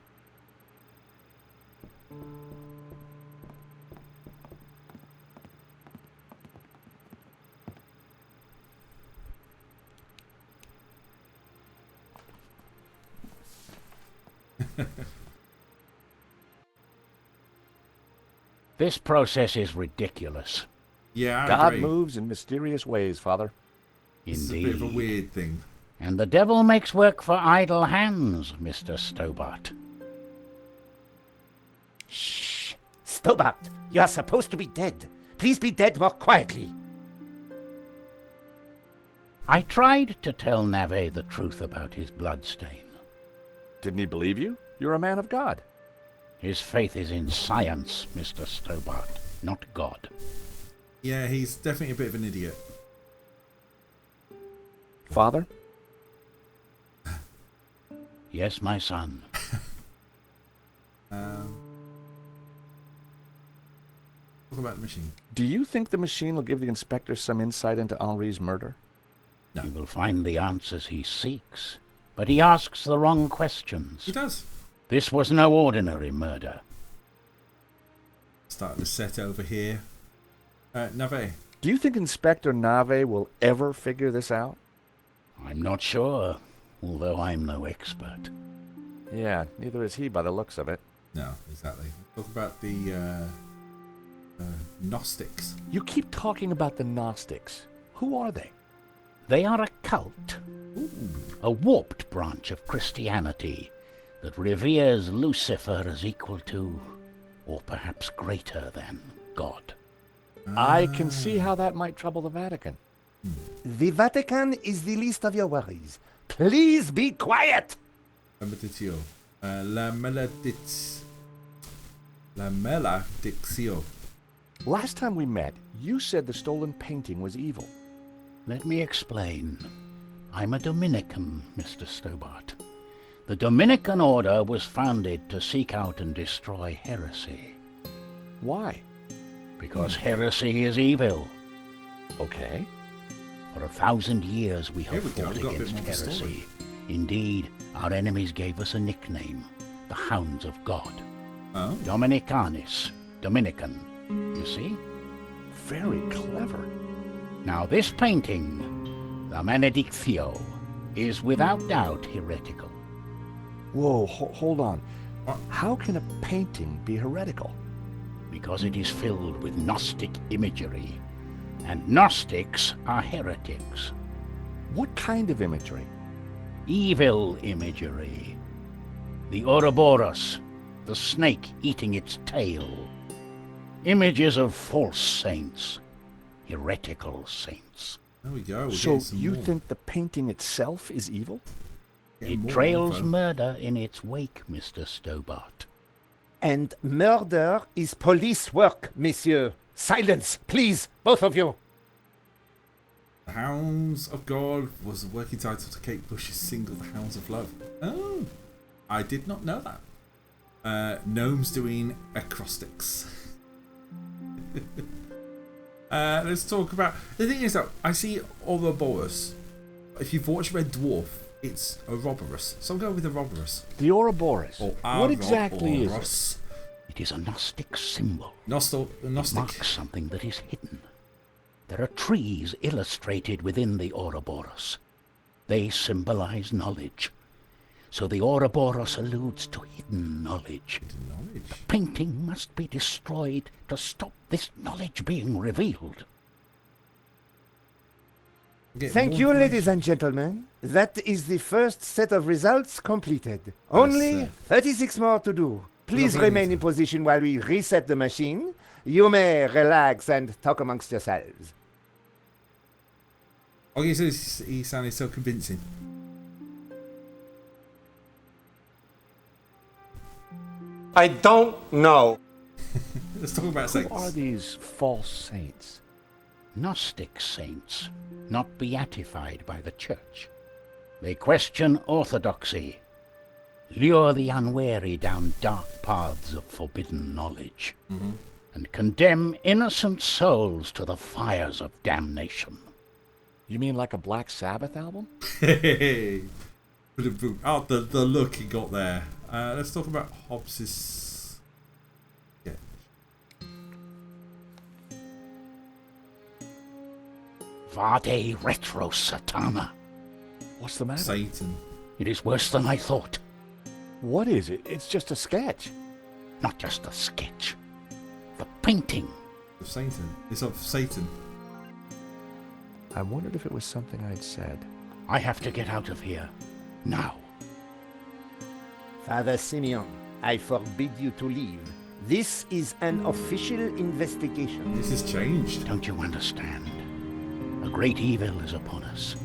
S8: This process is ridiculous.
S1: Yeah, I
S3: God
S1: agree.
S3: moves in mysterious ways, Father.
S1: It's a
S8: Indeed.
S1: bit of a weird thing.
S8: And the devil makes work for idle hands, Mr. Stobart.
S9: Shh! Stobart, you are supposed to be dead. Please be dead more quietly.
S8: I tried to tell Navet the truth about his bloodstain.
S3: Didn't he believe you? You're a man of God.
S8: His faith is in science, Mr. Stobart, not God.
S1: Yeah, he's definitely a bit of an idiot.
S3: Father?
S8: Yes, my son.
S1: Talk about the machine.
S3: Do you think the machine will give the inspector some insight into Henri's murder?
S1: No.
S8: He will find the answers he seeks, but he asks the wrong questions.
S1: He does.
S8: This was no ordinary murder.
S1: Starting to set over here. Navet.
S3: Do you think Inspector Nave will ever figure this out?
S8: I'm not sure, although I'm no expert.
S3: Yeah, neither is he by the looks of it.
S1: No, exactly. Talk about the Gnostics.
S3: You keep talking about the Gnostics. Who are they?
S8: They are a cult, a warped branch of Christianity that reveres Lucifer as equal to, or perhaps greater than, God.
S3: I can see how that might trouble the Vatican.
S9: The Vatican is the least of your worries. Please be quiet!
S1: La maledictio.
S3: Last time we met, you said the stolen painting was evil.
S8: Let me explain. I'm a Dominican, Mr. Stobart. The Dominican order was founded to seek out and destroy heresy.
S3: Why?
S8: Because heresy is evil.
S3: Okay.
S8: For 1,000 years we have
S1: Here we go,
S8: fought
S1: we've got a bit
S8: against
S1: more of a story.
S8: heresy. Indeed, our enemies gave us a nickname, the Hounds of God.
S1: Oh?
S8: Dominicanis, Dominican, you see?
S3: Very clever.
S8: Now this painting, the Maledictio, is without doubt heretical.
S3: Whoa, hold on.
S1: What?
S3: How can a painting be heretical?
S8: Because it is filled with Gnostic imagery, and Gnostics are heretics.
S3: What kind of imagery?
S8: Evil imagery. The Ouroboros, the snake eating its tail. Images of false saints, heretical saints.
S1: There we go.
S3: So you think the painting itself is evil?
S8: It trails murder in its wake, Mr. Stobart.
S9: And murder is police work, monsieur. Silence, please, both of you.
S1: The Hounds of God was the working title to Kate Bush's single The Hounds of Love. Oh, I did not know that. Gnomes doing acrostics. Let's talk about... The thing is that I see Ouroboros. If you've watched Red Dwarf, it's Ouroboros. So I'll go with Ouroboros.
S3: The Ouroboros.
S1: Or
S3: What exactly is
S1: Ouroboros.
S8: It is a Gnostic symbol.
S1: Gnostic.
S8: It marks something that is hidden. There are trees illustrated within the Ouroboros. They symbolize knowledge. So the Ouroboros alludes to hidden knowledge. The painting must be destroyed to stop this knowledge being revealed.
S9: Thank you, ladies and gentlemen. That is the first set of results completed. Only 36 more to do. Please remain in position while we reset the machine. You may relax and talk amongst yourselves.
S1: Oh, he sounded so convincing.
S7: I don't know.
S1: Let's talk about saints.
S3: Who are these false saints?
S8: Gnostic saints, not beatified by the Church. They question orthodoxy, lure the unwary down dark paths of forbidden knowledge, and condemn innocent souls to the fires of damnation.
S3: You mean like a Black Sabbath album?
S1: Oh, the look he got there. Let's talk about Hobbes's. Yeah.
S8: Vade retro satana.
S3: What's the matter?
S1: Satan.
S8: It is worse than I thought.
S3: What is it? It's just a sketch.
S8: Not just a sketch. The painting.
S1: Of Satan. It's of Satan.
S3: I wondered if it was something I'd said.
S8: I have to get out of here. Now.
S9: Father Simeon, I forbid you to leave. This is an official investigation.
S1: This has changed.
S8: Don't you understand? A great evil is upon us.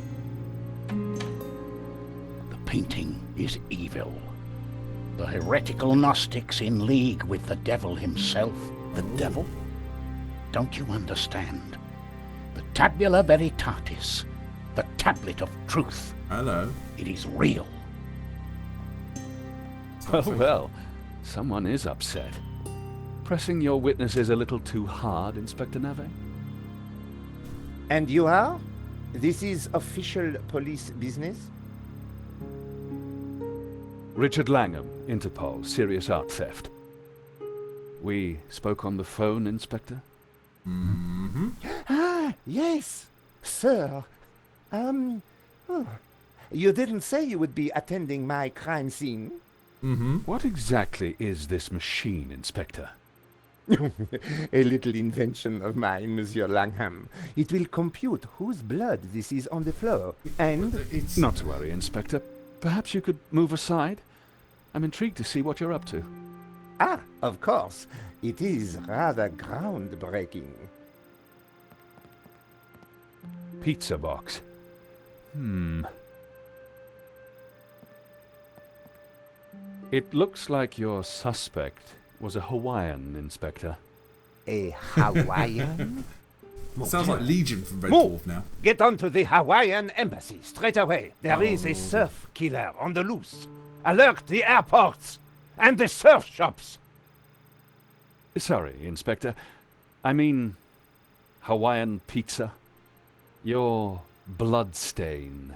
S8: The painting is evil. The heretical Gnostics in league with the devil himself.
S3: The devil?
S8: Don't you understand? The Tabula Veritatis, the tablet of truth.
S1: Hello.
S8: It is real.
S3: Well, someone is upset. Pressing your witnesses a little too hard, Inspector Nave?
S9: And you are? This is official police business?
S3: Richard Langham, Interpol, serious art theft. We spoke on the phone, Inspector?
S1: Mm-hmm.
S9: Ah, yes, sir. You didn't say you would be attending my crime scene.
S1: Mm-hmm.
S3: What exactly is this machine, Inspector?
S9: A little invention of mine, Monsieur Langham. It will compute whose blood this is on the floor, and...
S1: It's...
S3: Not to worry, Inspector. Perhaps you could move aside? I'm intrigued to see what you're up to.
S9: Ah, of course. It is rather groundbreaking.
S3: Pizza box. It looks like your suspect was a Hawaiian, Inspector.
S9: A Hawaiian?
S1: Sounds like Legion from Red Dwarf now.
S9: Get on to the Hawaiian embassy straight away. There is a surf killer on the loose. Alert the airports and the surf shops.
S3: Sorry, Inspector. I mean, Hawaiian pizza. Your bloodstain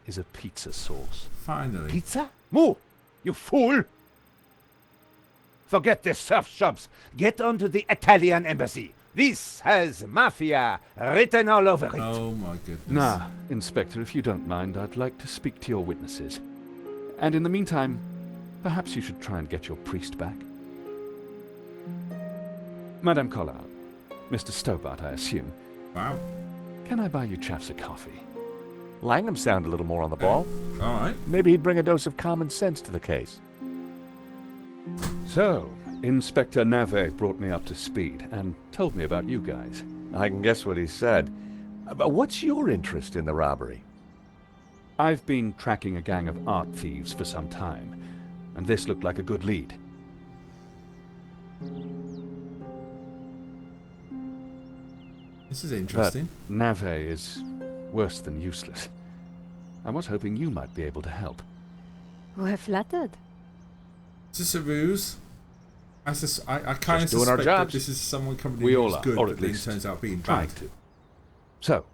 S3: is a pizza sauce.
S1: Finally.
S9: Pizza? Moo! You fool! Forget the surf shops. Get on to the Italian embassy. This has mafia written all over it.
S1: Oh my goodness.
S3: Nah, Inspector, if you don't mind, I'd like to speak to your witnesses. And in the meantime, perhaps you should try and get your priest back. Madame Collard, Mr. Stobart, I assume.
S1: Wow.
S3: Can I buy you chaps a coffee?
S11: Langham sounded a little more on the ball.
S1: All right.
S11: Maybe he'd bring a dose of common sense to the case.
S3: So, Inspector Nave brought me up to speed and told me about you guys.
S11: I can guess what he said. But what's your interest in the robbery?
S3: I've been tracking a gang of art thieves for some time, and this looked like a good lead.
S1: This is interesting.
S3: But Nave is worse than useless. I was hoping you might be able to help.
S5: We're flattered.
S1: Is this a ruse? I kind of
S11: Just doing our
S1: suspect that
S11: jobs.
S1: this is someone coming
S3: We
S1: in
S3: all
S1: who's
S3: are,
S1: good,
S3: or
S1: but
S3: at
S1: then
S3: least
S1: turns out being
S3: trying
S1: bad.
S3: to. So,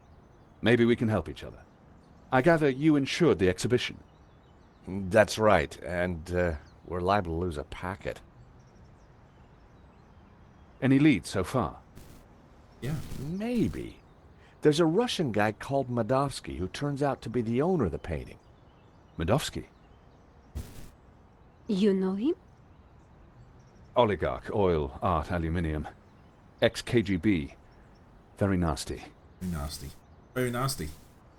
S3: maybe we can help each other. I gather you insured the exhibition.
S11: That's right, and we're liable to lose a packet.
S3: Any leads so far?
S1: Yeah.
S11: Maybe. There's a Russian guy called Madovsky who turns out to be the owner of the painting.
S3: Madovsky?
S5: You know him?
S3: Oligarch, oil, art, aluminium. Ex-KGB. Very nasty.
S1: Very nasty. Very nasty.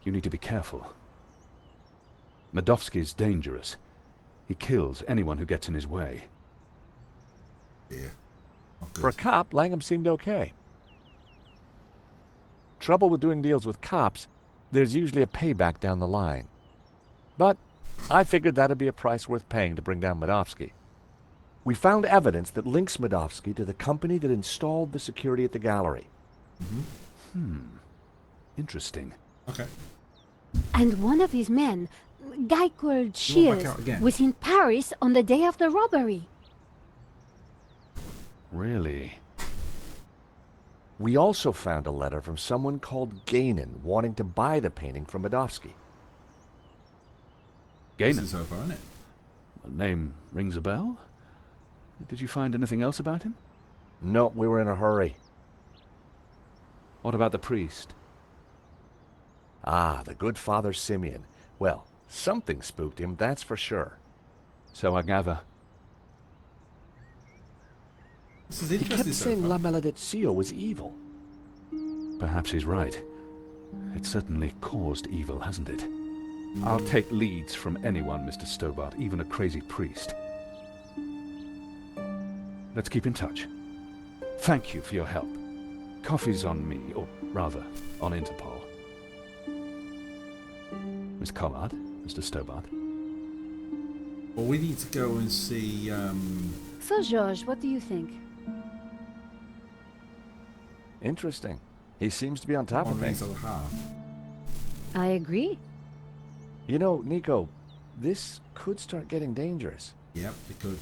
S3: You need to be careful. Madovsky's dangerous. He kills anyone who gets in his way.
S11: For a cop, Langham seemed okay. Trouble with doing deals with cops, there's usually a payback down the line. But I figured that'd be a price worth paying to bring down Medovsky. We found evidence that links Medovsky to the company that installed the security at the gallery.
S3: Interesting.
S1: Okay.
S5: And one of his men, a guy called
S1: You want
S5: Shears,
S1: back out again?
S5: was in Paris on the day of the robbery.
S3: Really?
S11: We also found a letter from someone called Gainan wanting to buy the painting from Medovsky.
S1: This
S3: Gainan?
S1: is so far, isn't it?
S3: The name rings a bell. Did you find anything else about him?
S11: No, we were in a hurry.
S3: What about the priest?
S11: Ah, the good Father Simeon. Well, something spooked him, that's for sure.
S3: So I gather.
S1: This is
S11: He
S1: interesting
S11: kept
S1: so
S11: saying
S1: far.
S11: La Malediccio was evil.
S3: Perhaps he's right. It certainly caused evil, hasn't it? I'll take leads from anyone, Mr. Stobart, even a crazy priest. Let's keep in touch. Thank you for your help. Coffee's on me, or rather, on Interpol. Miss Collard, Mr. Stobart.
S1: Well, we need to go and see.
S5: So, George, what do you think?
S11: Interesting. He seems to be on top of
S1: Henri's
S11: things.
S1: other half.
S5: I agree.
S11: You know, Nico, this could start getting dangerous.
S1: Yep, we could.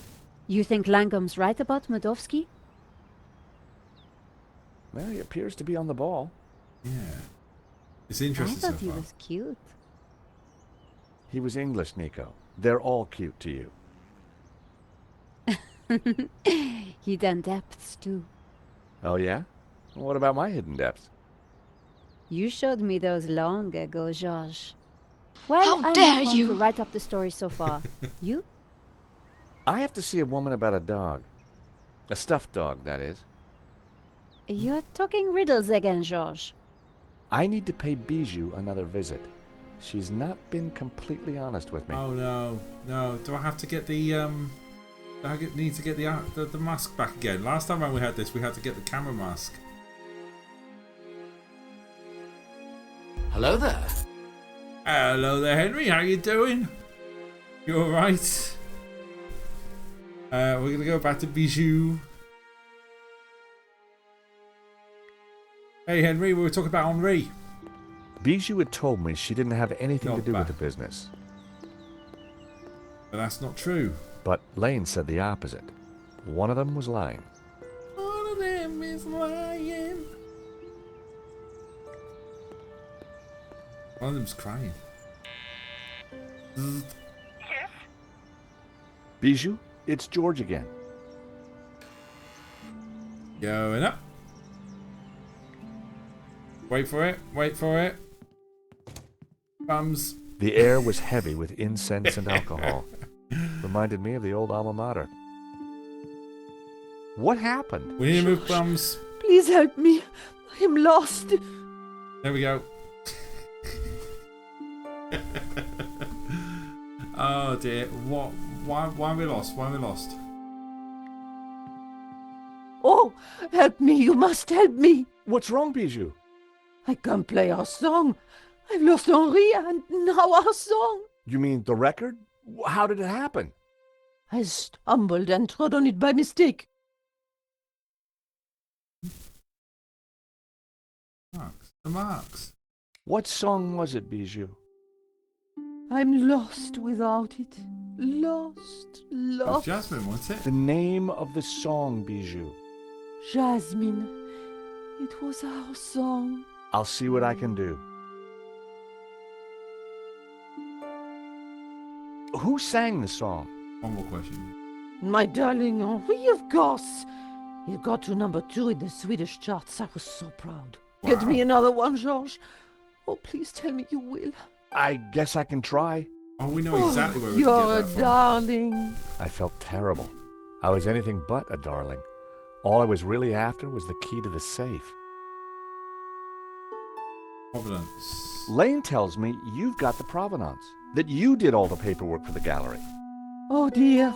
S5: You think Langham's right about Medovsky?
S11: Well, he appears to be on the ball.
S1: Yeah. It's
S5: I
S1: interesting so
S5: thought he
S1: far.
S5: was cute.
S11: He was English, Nico. They're all cute to you.
S5: Hidden depths, too.
S11: Oh, yeah? What about my hidden depths?
S5: You showed me those long ago, George. Well, How I'm dare not one you! to write up the story so far. You?
S11: I have to see a woman about a dog. A stuffed dog, that is.
S5: You're talking riddles again, George.
S11: I need to pay Bijou another visit. She's not been completely honest with me.
S1: Oh no, no! Do I have to get the need to get the mask back again? Last time when we had this, we had to get the camera mask.
S12: Hello there.
S1: Hello there, Henry. How you doing? You all right? We're gonna go back to Bijou. Hey, Henry. We were talking about Henri.
S11: Bijou had told me she didn't have anything
S1: Not
S11: to do
S1: bad.
S11: with the business.
S1: But that's not true.
S11: But Lane said the opposite. One of them was lying.
S1: One of them is lying. One of them's crying.
S11: Bijou, it's George again.
S1: Going up. Wait for it. Wait for it. Bums.
S11: The air was heavy with incense and alcohol. Reminded me of the old alma mater. What happened?
S1: We need to move bums.
S6: Please help me. I am lost.
S1: There we go. Oh dear. What? Why are we lost? Why are we lost?
S6: Oh, help me. You must help me.
S11: What's wrong, Bijou?
S6: I can't play our song. I've lost Henri and now our song.
S11: You mean the record? How did it happen?
S6: I stumbled and trod on it by mistake.
S1: Marks. The marks.
S11: What song was it, Bijou?
S6: I'm lost without it. Lost,
S1: Oh,
S6: lost.
S1: Jasmine, what's it?
S11: The name of the song, Bijou.
S6: Jasmine. It was our song.
S11: I'll see what I can do. Who sang the song?
S1: One more question.
S6: My darling Henri, of course. He got to #2 in the Swedish charts. I was so proud. Get
S1: Wow.
S6: me another one, George. Oh, please tell me you will.
S11: I guess I can try.
S1: Oh, we know exactly where we
S6: You're
S1: can
S6: a
S1: get that from.
S6: darling.
S11: I felt terrible. I was anything but a darling. All I was really after was the key to the safe.
S1: Providence.
S11: Lane tells me you've got the provenance, that you did all the paperwork for the gallery.
S6: Oh dear,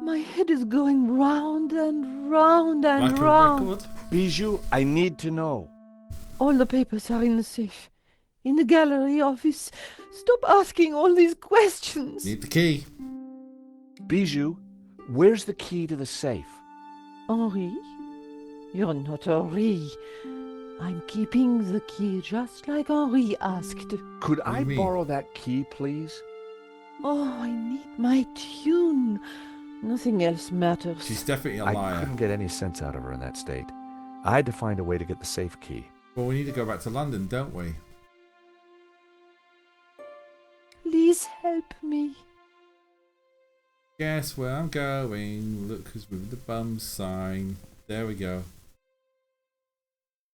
S6: my head is going round
S13: and round and
S1: Like a
S13: round.
S1: record.
S11: Bijou, I need to know.
S13: All the papers are in the safe. In the gallery office. Stop asking all these questions.
S1: Need the key.
S11: Bijou, where's the key to the safe?
S13: Henri? You're not Henri. I'm keeping the key just like Henri asked.
S11: Could
S1: do
S11: I
S1: you mean?
S11: borrow that key, please?
S13: Oh, I need my tune. Nothing else matters.
S1: She's definitely a
S11: I
S1: liar.
S11: couldn't get any sense out of her in that state. I had to find a way to get the safe key.
S1: Well, we need to go back to London, don't we?
S13: Please help me.
S1: Guess where I'm going. Look who's moving the bum sign. There we go.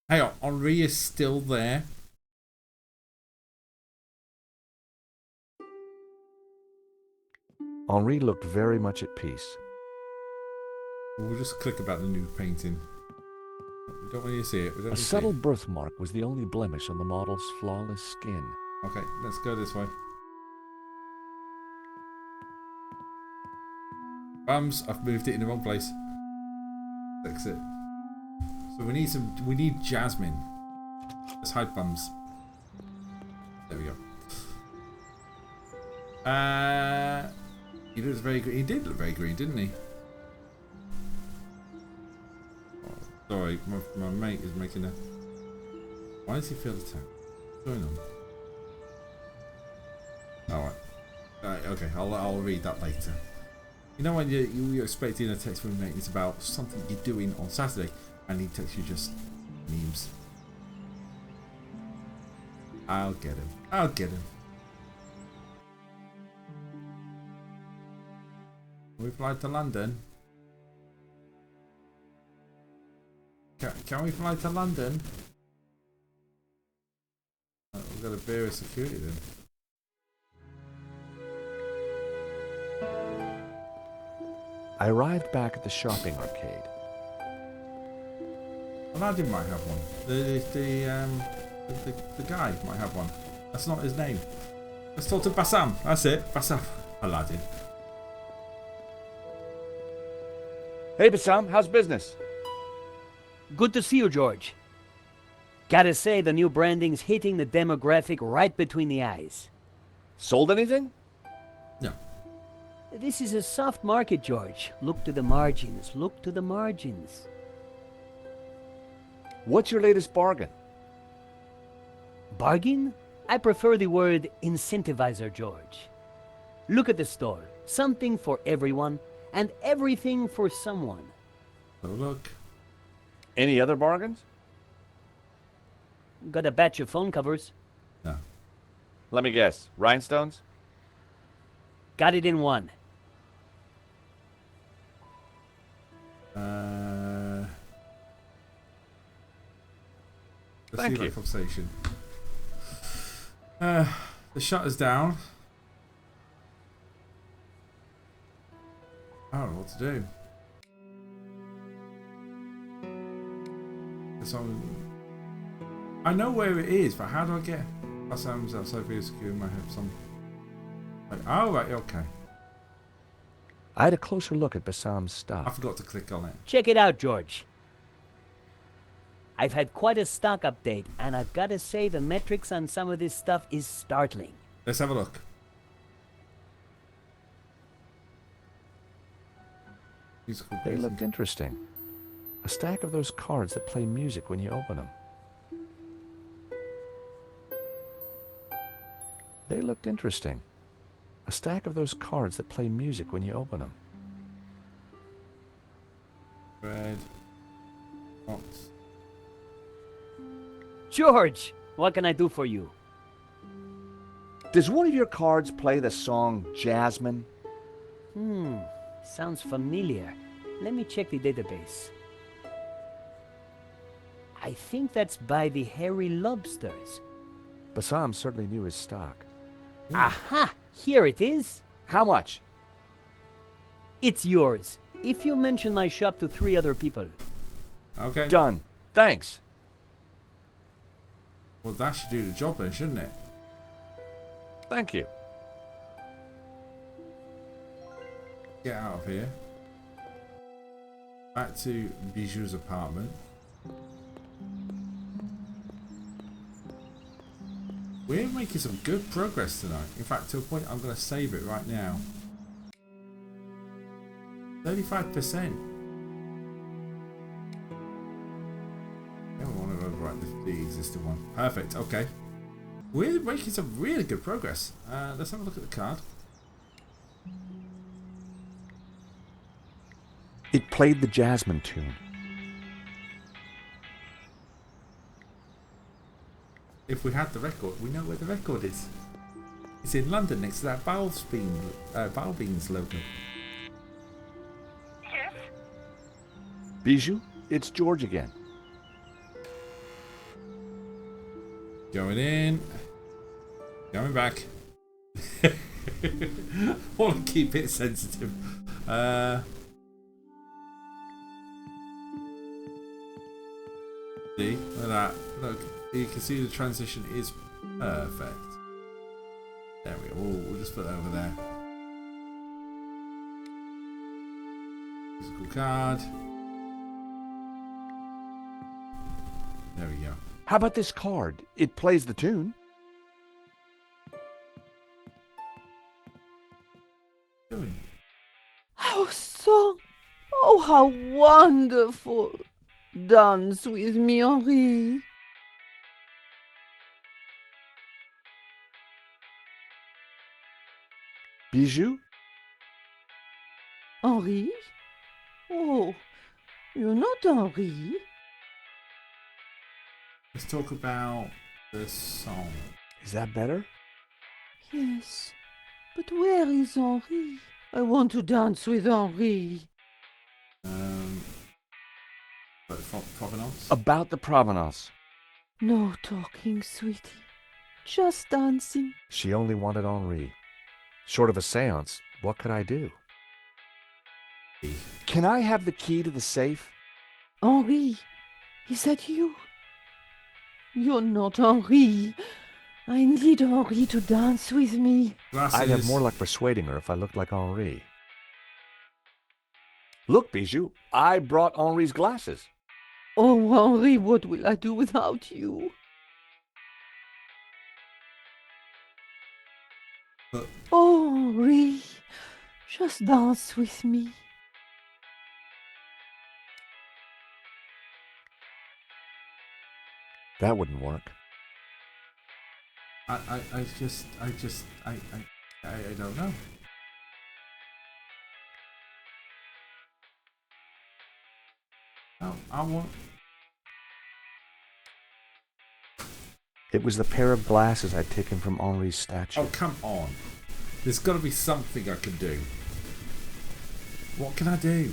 S1: Hang on, Henri is still there.
S11: Henri looked very much at peace.
S1: We'll just click about the new painting. We don't want you to see it. We don't
S11: A
S1: need to see
S11: subtle
S1: it.
S11: birthmark was the only blemish on the model's flawless skin.
S1: Okay, let's go this way. Bums, I've moved it in the wrong place. Fix it. So we need Jasmine. Let's hide Bums. There we go. He looks very green. He did look very green, didn't he? Oh, sorry, my mate is making a... Why does he feel attacked? What's going on? Alright. Okay, I'll read that later. You know when you're expecting a text from your mate, it's about something you're doing on Saturday, and he texts you just memes. I'll get him. I'll get him. We fly to London. Can we fly to London? We've got a beer of security then.
S11: I arrived back at the shopping arcade.
S1: Aladdin might have one. The guy might have one. That's not his name. Let's talk to Bassam. That's it. Bassam. Aladdin.
S11: Hey, Bassam, how's business?
S14: Good to see you, George. Gotta say, the new branding's hitting the demographic right between the eyes.
S11: Sold anything?
S1: No.
S14: This is a soft market, George. Look to the margins. Look to the margins.
S11: What's your latest bargain?
S14: Bargain? I prefer the word incentivizer, George. Look at the store. Something for everyone, and everything for someone.
S1: So look.
S11: Any other bargains?
S14: Got a batch of phone covers.
S1: No.
S11: Let me guess. Rhinestones?
S14: Got it in one.
S1: Let's
S11: Thank
S1: see
S11: you.
S1: that conversation. The shutter's down. I don't know what to do. I know where it is, but how do I get? That sounds outside for secure. Might have some. Like, oh right, okay.
S11: I had a closer look at Bassam's stuff.
S1: I forgot to click on it.
S14: Check it out, George. I've had quite a stock update, and I've got to say the metrics on some of this stuff is startling.
S1: Let's have a look.
S11: They looked interesting. A stack of those cards that play music when you open them. They looked interesting. A stack of those cards that play music when you open them.
S1: Red. Box.
S14: George, what can I do for you?
S11: Does one of your cards play the song Jasmine?
S14: Sounds familiar. Let me check the database. I think that's by the Hairy Lobsters.
S11: Bassam certainly knew his stock.
S14: Aha! Here it is.
S11: How much?
S14: It's yours, if you mention my shop to 3 other people.
S1: Okay.
S11: Done. Thanks.
S1: Well, that should do the job then, shouldn't it?
S11: Thank you.
S1: Get out of here. Back to Bijou's apartment. We're making some good progress tonight. In fact, to a point, I'm going to save it right now. 35%. Yeah, we want to overwrite the existing one. Perfect. Okay. We're making some really good progress. Let's have a look at the card.
S11: It played the Jasmine tune.
S1: If we had the record, we know where the record is. It's in London next to that Valbeans logo.
S2: Yes?
S11: Bijou, it's George again.
S1: Going in. Going back. Want to keep it sensitive. See? Look at that. Look, you can see the transition is perfect. There we go. We'll just put that over there. Physical card. There we go.
S11: How about this card? It plays the tune.
S13: How song! Oh, how wonderful! Dance with me, Henri.
S11: Bijou?
S13: Henri? Oh, you're not Henri.
S1: Let's talk about the song.
S11: Is that better?
S13: Yes, but where is Henri? I want to dance with Henri.
S1: Provenance?
S11: About the provenance.
S13: No talking, sweetie. Just dancing.
S11: She only wanted Henri. Short of a seance, what could I do? Can I have the key to the safe?
S13: Henri, is that you? You're not Henri. I need Henri to dance with me.
S11: I'd have more luck persuading her if I looked like Henri. Look, Bijou, I brought Henri's glasses.
S13: Oh, Henri, what will I do without you? Oh, Henri, just dance with me.
S11: That wouldn't work.
S1: I don't know. No, I want.
S11: It was the pair of glasses I'd taken from Henri's statue.
S1: Oh, come on. There's got to be something I can do. What can I do?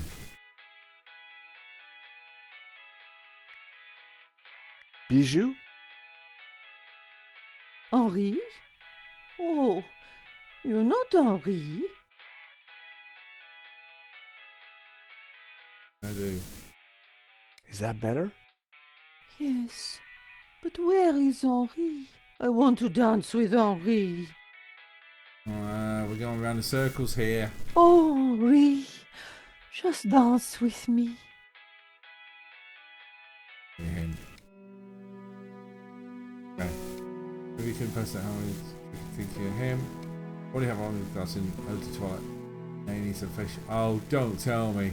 S11: Bijou?
S13: Henri? Oh, you're not Henri.
S1: I do.
S11: Is that better?
S13: Yes, but where is Henri? I want to dance with Henri.
S1: We're going around in circles here.
S13: Oh, Henri, just dance with me.
S1: Okay. If you can post that, how many thinking of him? What do you have on with us in Ode to Twilight? Now you need some fish. Oh, don't tell me.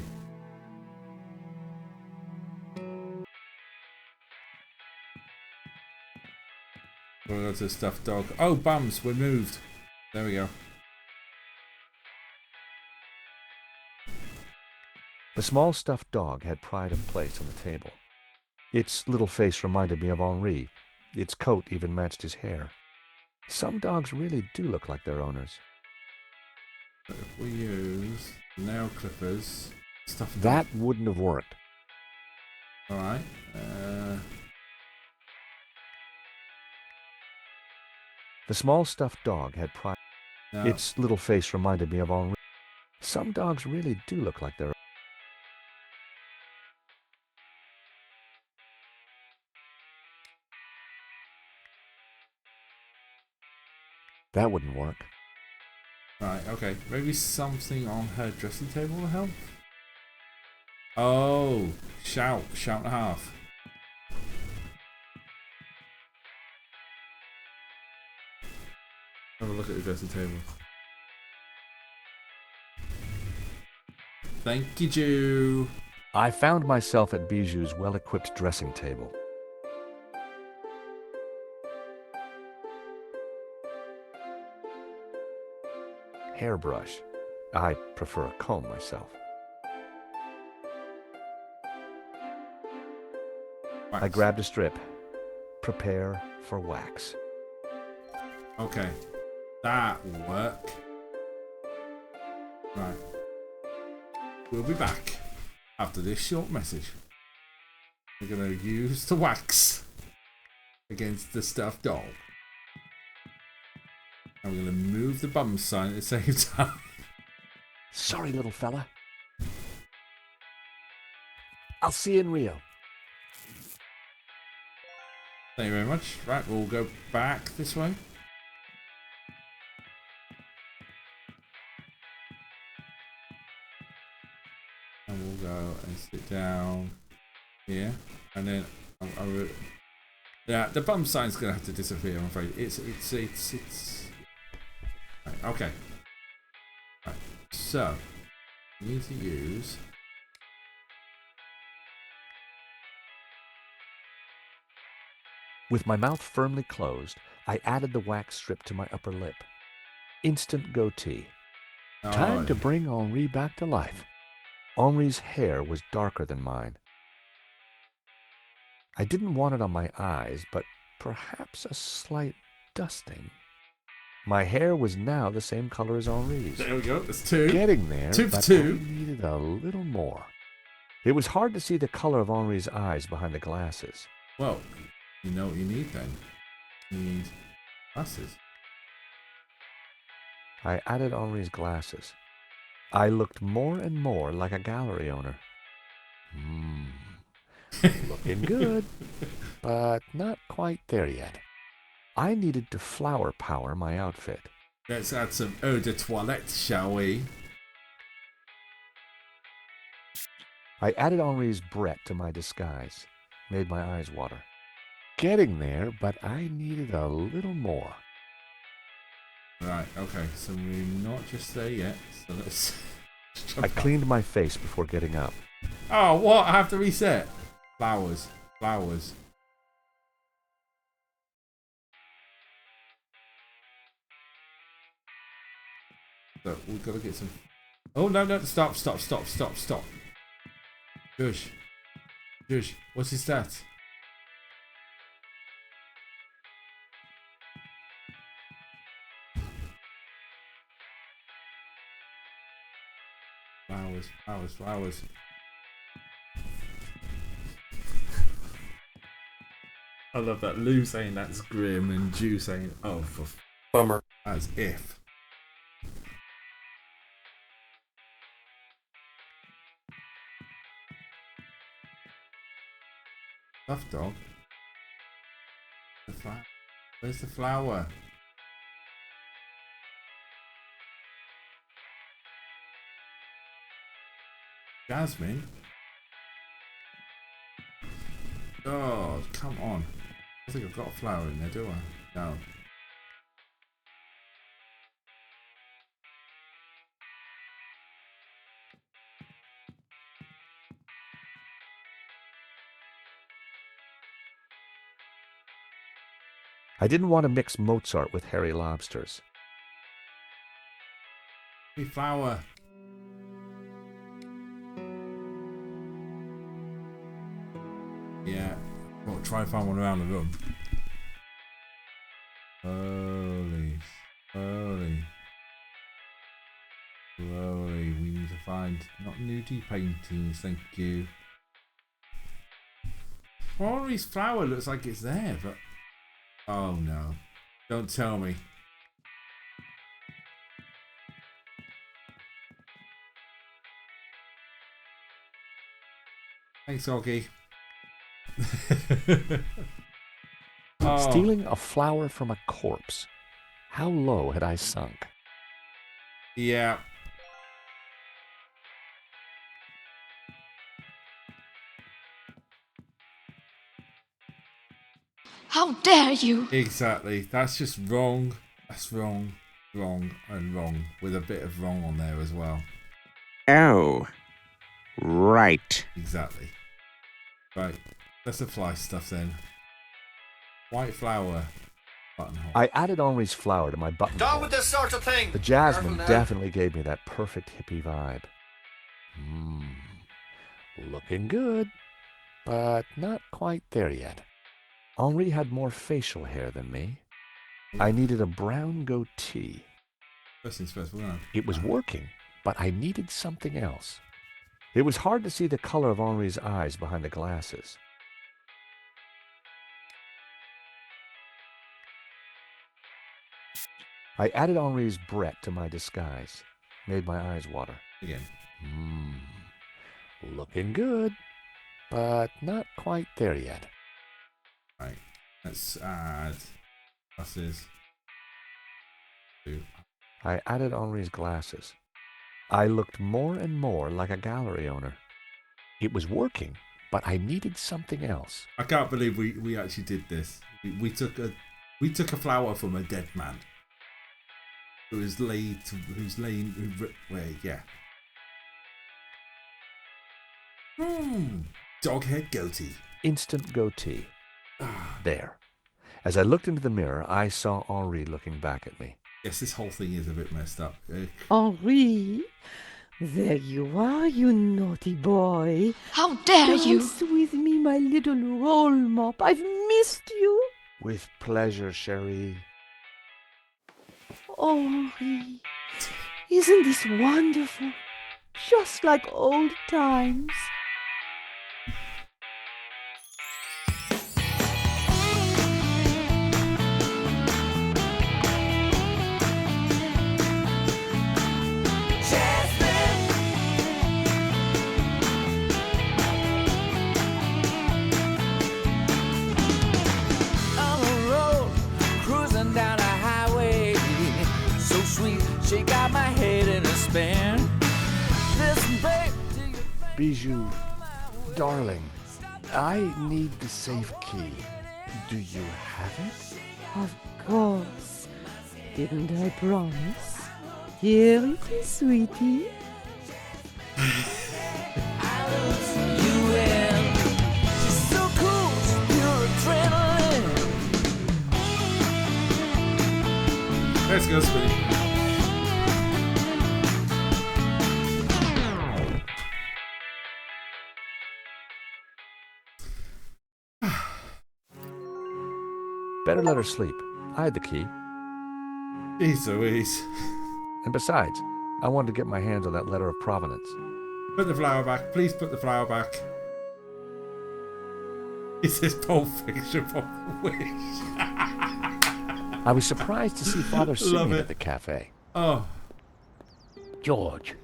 S1: We'll go to the stuffed dog. Oh, bums, we're moved. There we go.
S11: The small stuffed dog had pride of place on the table. Its little face reminded me of Henri. Its coat even matched his hair. Some dogs really do look like their owners.
S1: But if we use nail clippers, stuffed
S11: That
S1: dog.
S11: wouldn't have worked.
S1: Alright.
S11: The small stuffed dog had pride.
S1: No.
S11: Its little face reminded me of Henri. Some dogs really do look like their owners. That wouldn't work.
S1: Right, okay. Maybe something on her dressing table will help? Oh, shout and a half. Have a look at the dressing table. Thank you, Jew.
S11: I found myself at Bijou's well-equipped dressing table. Hairbrush. I prefer a comb myself.
S1: Wax.
S11: I grabbed a strip. Prepare for wax.
S1: Okay. That will work. Right. We'll be back after this short message. We're going to use the wax against the stuffed dog. And we're going to move the bum sign at the same time.
S11: Sorry, little fella. I'll see you in Rio.
S1: Thank you very much. Right, we'll go back this way. And we'll go and sit down here. And then yeah, the bum sign's gonna have to disappear, I'm afraid. It's right, okay. Right. So we need to use
S11: With my mouth firmly closed, I added the wax strip to my upper lip. Instant goatee. Time to bring Henri back to life. Henri's hair was darker than mine. I didn't want it on my eyes, but perhaps a slight dusting. My hair was now the same color as Henri's.
S1: There we go, that's two.
S11: Getting there,
S1: Two for
S11: but
S1: two.
S11: I needed a little more. It was hard to see the color of Henri's eyes behind the glasses.
S1: Well, you know what you need then. You need glasses.
S11: I added Henri's glasses. I looked more and more like a gallery owner. Looking good, but not quite there yet. I needed to flower power my outfit.
S1: Let's add some eau de toilette, shall we?
S11: I added Henri's Brett to my disguise. Made my eyes water. Getting there, but I needed a little more.
S1: Right, okay, so we're not just there yet, so let's...
S11: I cleaned my face before getting up.
S1: Oh, what? I have to reset? Flowers. So, we've got to get some... Oh, no, stop. Shush, what's his stat? Flowers. I love that. Lou saying that's grim and Jew saying, oh, for bummer. As if. Stuffed dog? Where's the flower? Jasmine? Oh, come on. I think I've got a flower in there, do I? No.
S11: I didn't want to mix Mozart with hairy lobsters.
S1: Hey, flower. Yeah. Well, try and find one around the room. Slowly. We need to find not nudie paintings, thank you. Henri's flower looks like it's there, but oh no. Don't tell me. Thanks, Oggy. Oh.
S11: Stealing a flower from a corpse. How low had I sunk?
S1: Yeah.
S5: How dare you?
S1: Exactly. That's just wrong. That's wrong, wrong, and wrong. With a bit of wrong on there as well.
S15: Oh. Right.
S1: Exactly. Right. Let's apply stuff then. White flower. Buttonhole.
S11: I added Henri's flower to my buttonhole.
S7: Down with this sort of thing.
S11: The jasmine
S7: Careful now.
S11: definitely gave me that perfect hippie vibe. Looking good, but not quite there yet. Henri had more facial hair than me. I needed a brown goatee.
S1: First things first, we're gonna...
S11: It was working, but I needed something else. It was hard to see the color of Henri's eyes behind the glasses. I added Henri's Brett to my disguise. Made my eyes water.
S1: Again.
S11: Looking good, but not quite there yet.
S1: Right. Let's add glasses.
S11: I added Henri's glasses. I looked more and more like a gallery owner. It was working, but I needed something else.
S1: I can't believe we actually did this. We took a flower from a dead man. Who's laying, yeah. Doghead goatee.
S11: Instant goatee. There. As I looked into the mirror, I saw Henri looking back at me.
S1: Yes, this whole thing is a bit messed up.
S13: Henri, there you are, you naughty boy.
S5: How dare you?
S13: Dance with me, my little roll mop. I've missed you.
S11: With pleasure, Cherie.
S13: Oh, Henri, isn't this wonderful? Just like old times.
S16: She got my head in a spin. Listen, babe,
S11: Bijou, darling, I need the safe key. Do you have it?
S13: Of course. Didn't I promise? Here it is, sweetie.
S16: she's so cool, she's pure adrenaline.
S1: Let's go, sweetie.
S11: Better let her sleep. I had the key.
S1: Jeez Louise.
S11: And besides, I wanted to get my hands on that letter of provenance.
S1: Put the flower back. Please put the flower back. It says Pulp Fiction for the wish.
S11: I was surprised to see Father sitting at the cafe.
S1: Oh.
S8: George,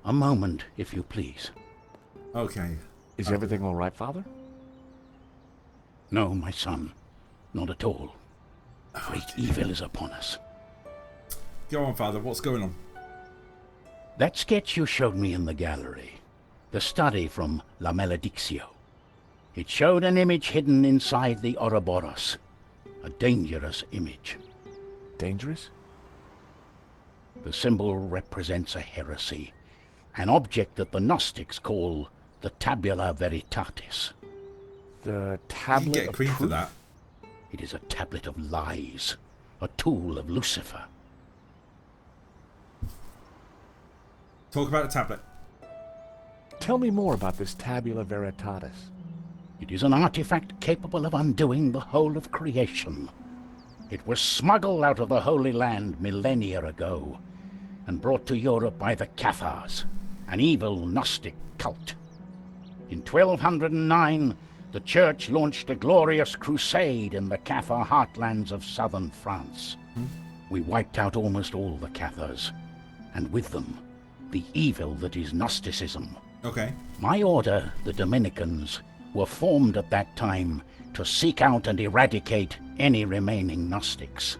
S8: a moment, if you please.
S1: Okay.
S11: Is everything all right, Father?
S8: No, my son. Not at all. Great evil is upon us.
S1: Go on, Father. What's going on?
S8: That sketch you showed me in the gallery. The study from La Maledictio. It showed an image hidden inside the Ouroboros. A dangerous image.
S11: Dangerous?
S8: The symbol represents a heresy. An object that the Gnostics call the Tabula Veritatis.
S11: The tablet
S1: you get
S11: of
S1: cream
S11: truth?
S1: for that.
S8: It is a tablet of lies. A tool of Lucifer.
S1: Talk about the tablet.
S8: Tell me more about this Tabula Veritatis. It is an artifact capable of undoing the whole of creation. It was smuggled out of the Holy Land millennia ago and brought to Europe by the Cathars, an evil Gnostic cult. In 1209, the Church launched a glorious crusade in the Cathar heartlands of southern France. We wiped out almost all the Cathars, and with them, the evil that is Gnosticism.
S1: Okay.
S8: My order, the Dominicans, were formed at that time to seek out and eradicate any remaining Gnostics.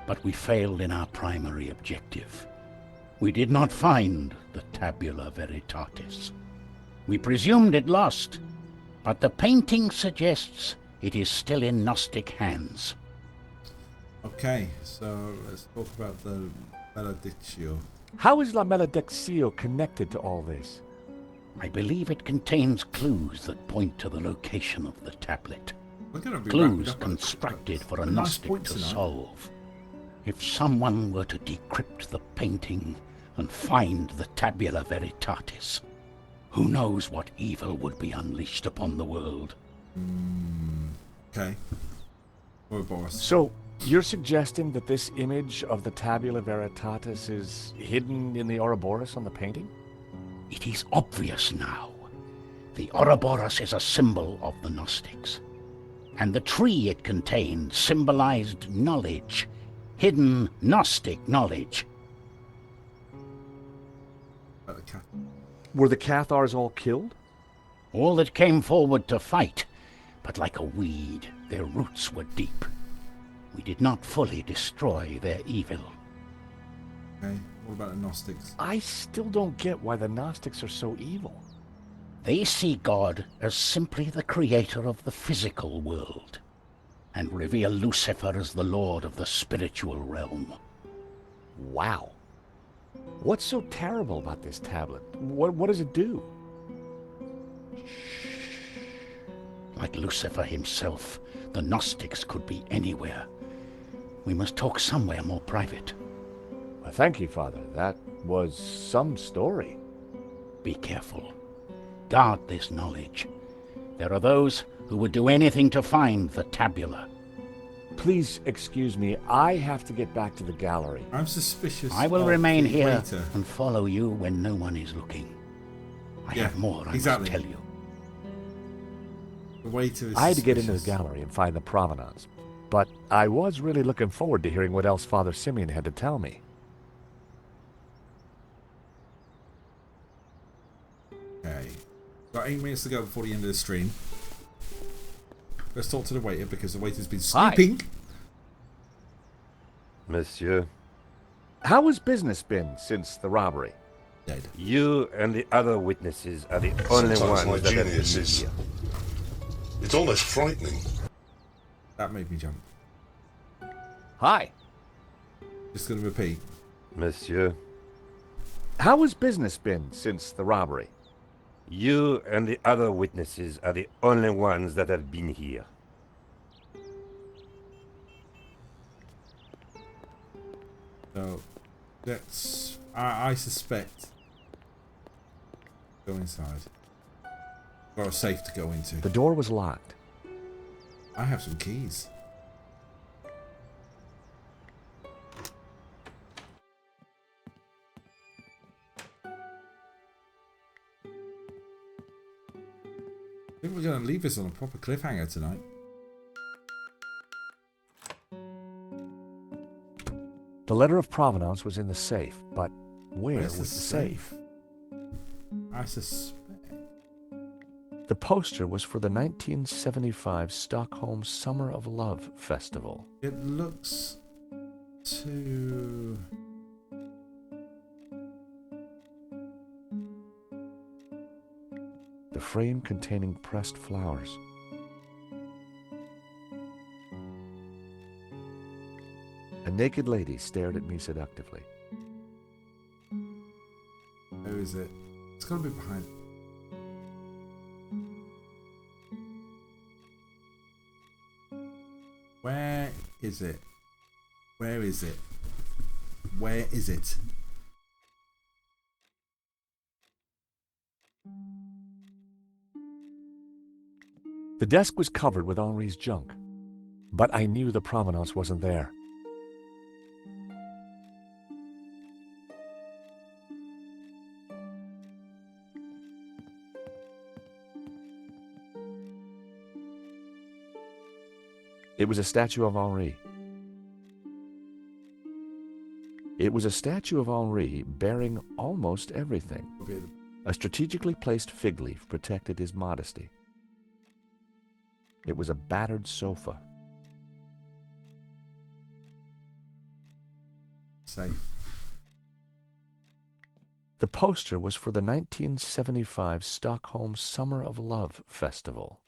S8: But we failed in our primary objective. We did not find the Tabula Veritatis. We presumed it lost, but the painting suggests it is still in Gnostic hands.
S1: Okay, so let's talk about the Maledictio.
S11: How is La Maledictio connected to all this?
S8: I believe it contains clues that point to the location of the tablet.
S1: We're gonna be
S8: Clues constructed for a Gnostic to solve. If someone were to decrypt the painting and find the Tabula Veritatis, who knows what evil would be unleashed upon the world?
S1: Okay. Boris.
S11: So, you're suggesting that this image of the Tabula Veritatis is hidden in the Ouroboros on the painting?
S8: It is obvious now. The Ouroboros is a symbol of the Gnostics, and the tree it contained symbolized knowledge, hidden Gnostic knowledge.
S11: Were the Cathars all killed?
S8: All that came forward to fight, but like a weed, their roots were deep. We did not fully destroy their evil.
S1: Okay, what about the Gnostics?
S11: I still don't get why the Gnostics are so evil.
S8: They see God as simply the creator of the physical world, and revere Lucifer as the lord of the spiritual realm.
S11: Wow. What's so terrible about this tablet? What does it do?
S8: Like Lucifer himself, the Gnostics could be anywhere. We must talk somewhere more private.
S11: Well, thank you, Father. That was some story.
S8: Be careful. Guard this knowledge. There are those who would do anything to find the tabula.
S11: Please excuse me. I have to get back to the gallery.
S1: I'm suspicious.
S8: I will remain
S1: the
S8: here
S1: waiter.
S8: and follow you when no one is looking. I have more I must tell you.
S1: The waiter is
S11: I had to get into the
S1: suspicious.
S11: gallery and find the provenance, but I was really looking forward to hearing what else Father Simeon had to tell me.
S1: Okay. Got 8 minutes to go before the end of the stream. Let's talk to the waiter because the waiter's been sleeping.
S4: Monsieur.
S11: How has business been since the robbery?
S1: Dead.
S4: You and the other witnesses are the only
S17: Sometimes my
S4: ones that have been
S17: genius is...
S4: here.
S17: It's almost frightening.
S1: That made me jump.
S11: Hi.
S1: Just gonna repeat.
S4: Monsieur.
S11: How has business been since the robbery?
S4: You and the other witnesses are the only ones that have been here.
S1: So, let's... I suspect... Go inside. Got a safe to go into.
S11: The door was locked.
S1: I have some keys. I think we're going to leave this on a proper cliffhanger tonight.
S11: The letter of provenance was in the safe, but where
S1: Where's
S11: was
S1: the
S11: the safe?
S1: I suspect...
S11: The poster was for the 1975 Stockholm Summer of Love Festival.
S1: It looks too...
S11: The frame containing pressed flowers. A naked lady stared at me seductively.
S1: Where is it? It's got to be behind... Where is it? Where is it? Where is it?
S11: The desk was covered with Henri's junk, but I knew the provenance wasn't there. It was a statue of Henri. It was a statue of Henri bearing almost everything. A strategically placed fig leaf protected his modesty. It was a battered sofa.
S1: Safe.
S11: The poster was for the 1975 Stockholm Summer of Love Festival.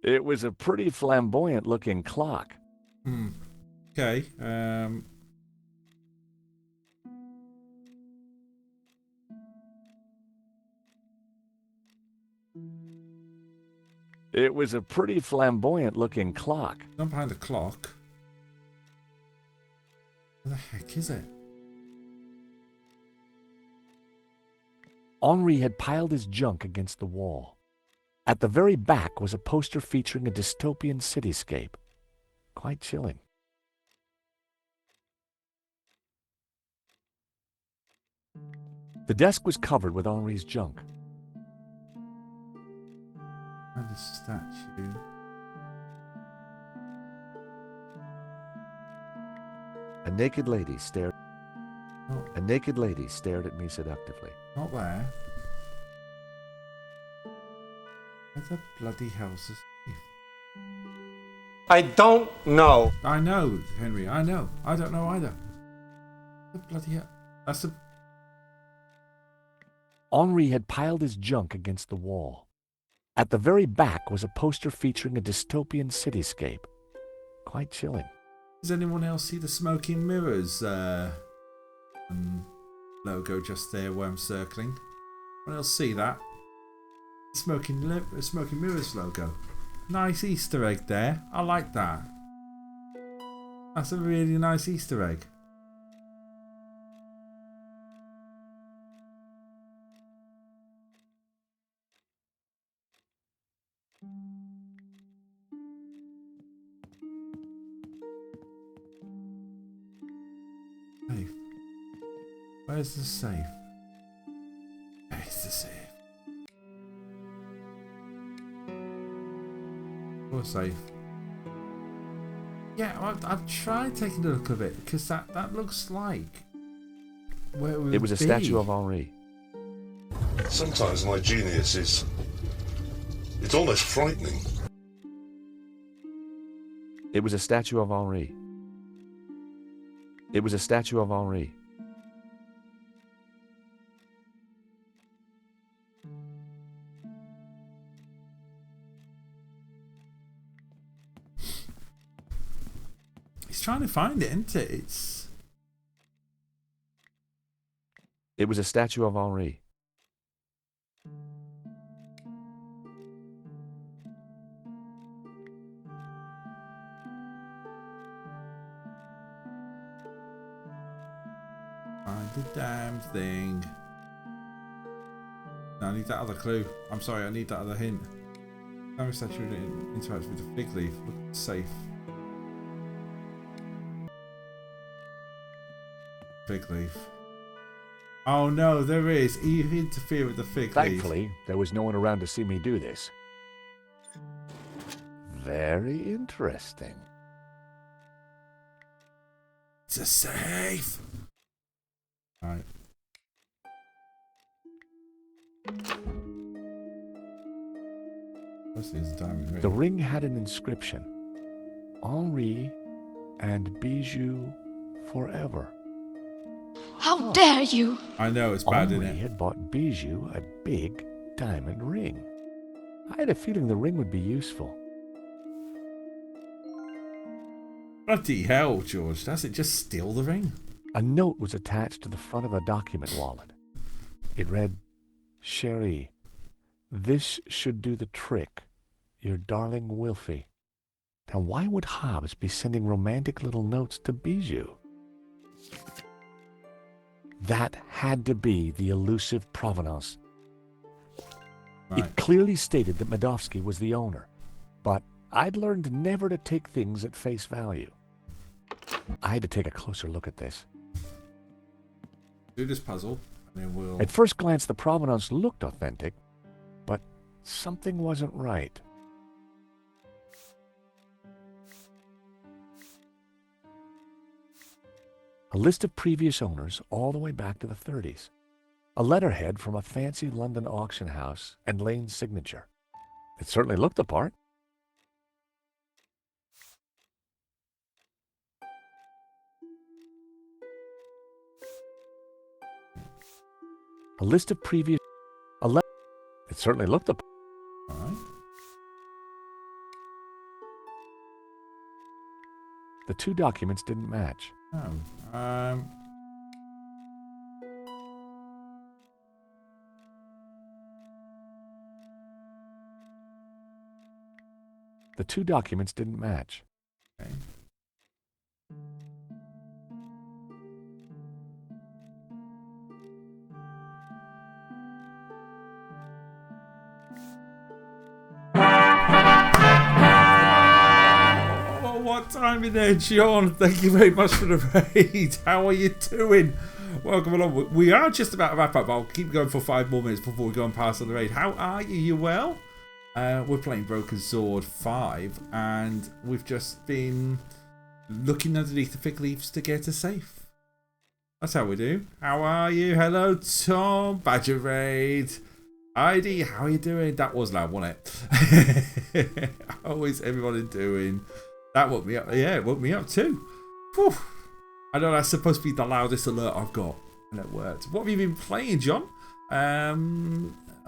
S11: It was a pretty flamboyant-looking clock.
S1: Okay.
S11: It was a pretty flamboyant-looking clock.
S1: Not behind a clock. What the heck is it?
S11: Henri had piled his junk against the wall. At the very back was a poster featuring a dystopian cityscape. Quite chilling. The desk was covered with Henri's junk.
S1: And a statue.
S11: A naked lady stared. A naked lady stared at me seductively.
S1: Not there. Where the bloody hell's this?
S7: I don't know.
S1: I know, Henry. I know. I don't know either. The bloody hell. That's the.
S11: Henri had piled his junk against the wall. At the very back was a poster featuring a dystopian cityscape. Quite chilling.
S1: Does anyone else see the Smoking Mirrors logo just there where I'm circling? Anyone else see that? Smoking Mirrors logo. Nice Easter egg there. I like that. That's a really nice Easter egg. Safe. Where's the safe? Where's the safe? Or safe. Yeah, I've tried taking a look at it because that looks like where it would
S11: It was a statue of Henri.
S17: Sometimes my genius is... it's almost frightening.
S11: It was a statue of Henri. It was a statue of Henri.
S1: He's trying to find it, isn't it?
S11: It was a statue of Henri.
S1: Find the damn thing. No, I need that other clue. I'm sorry, I need that other hint. How statue interacts with the fig leaf. Look safe. Fig leaf. Oh no, there is. You interfere with the fig leaf.
S11: Thankfully, there was no one around to see me do this. Very interesting.
S1: It's a safe. Alright.
S11: The ring had an inscription. Henri and Bijou forever.
S5: How dare you!
S1: I know, it's bad, isn't
S11: Henri
S1: it?
S11: had bought Bijou a big diamond ring. I had a feeling the ring would be useful.
S1: Bloody hell, George. Does it just steal the ring?
S11: A note was attached to the front of a document wallet. It read, Cherie, this should do the trick. Your darling Wilfie. Now why would Hobbs be sending romantic little notes to Bijou? That had to be the elusive provenance.
S1: Right.
S11: It clearly stated that Medovsky was the owner, but I'd learned never to take things at face value. I had to take a closer look at this.
S1: Do this puzzle, and then we'll...
S11: At first glance, the provenance looked authentic, but something wasn't right. A list of previous owners all the way back to the 30s. A letterhead from a fancy London auction house and Lane's signature. It certainly looked the part. A list of previous... It certainly looked the part.
S1: Alright.
S11: The two documents didn't match.
S1: Oh.
S11: The two documents didn't match.
S1: Okay. Oh, what time in there, John? Thank you very much for the raid. How are you doing? Welcome along. We are just about to wrap up. I'll keep going for 5 more minutes before we go and pass on the raid. How are you? You well? We're playing Broken Sword 5, and we've just been looking underneath the fig leaves to get a safe. That's how we do. How are you? Hello, Tom. Badger Raid. Heidi, how are you doing? That was loud, wasn't it? How is everybody doing? That woke me up. Yeah, it woke me up too. Whew. I know that's supposed to be the loudest alert I've got, and it worked. What have you been playing, John?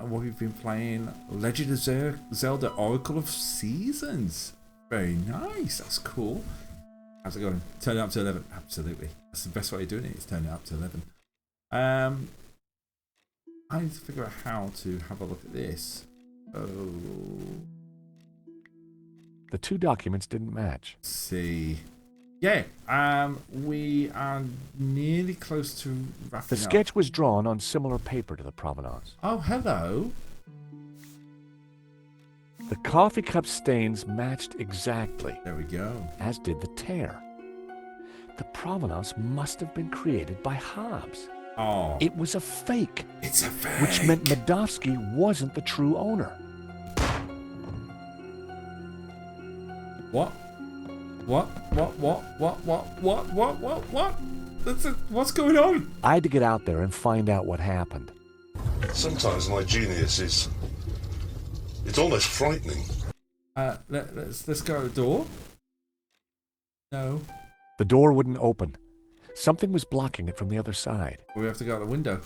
S1: What we've been playing, Legend of Zelda Oracle of Seasons. Very nice. That's cool. How's it going? Turn it up to 11. Absolutely. That's the best way of doing it, is turn it up to 11. I need to figure out how to have a look at this. Oh.
S11: The two documents didn't match.
S1: Let's see. Yeah, we are nearly close to wrapping up.
S11: The sketch was drawn on similar paper to the provenance.
S1: Oh, hello.
S11: The coffee cup stains matched exactly.
S1: There we go.
S11: As did the tear. The provenance must have been created by Hobbs.
S1: Oh.
S11: It was a fake.
S1: It's a fake.
S11: Which meant Medovsky wasn't the true owner.
S1: What? What's going on?
S11: I had to get out there and find out what happened.
S17: Sometimes my genius is... it's almost frightening.
S1: Let's go to the door. No.
S11: The door wouldn't open. Something was blocking it from the other side.
S1: We have to go out the window.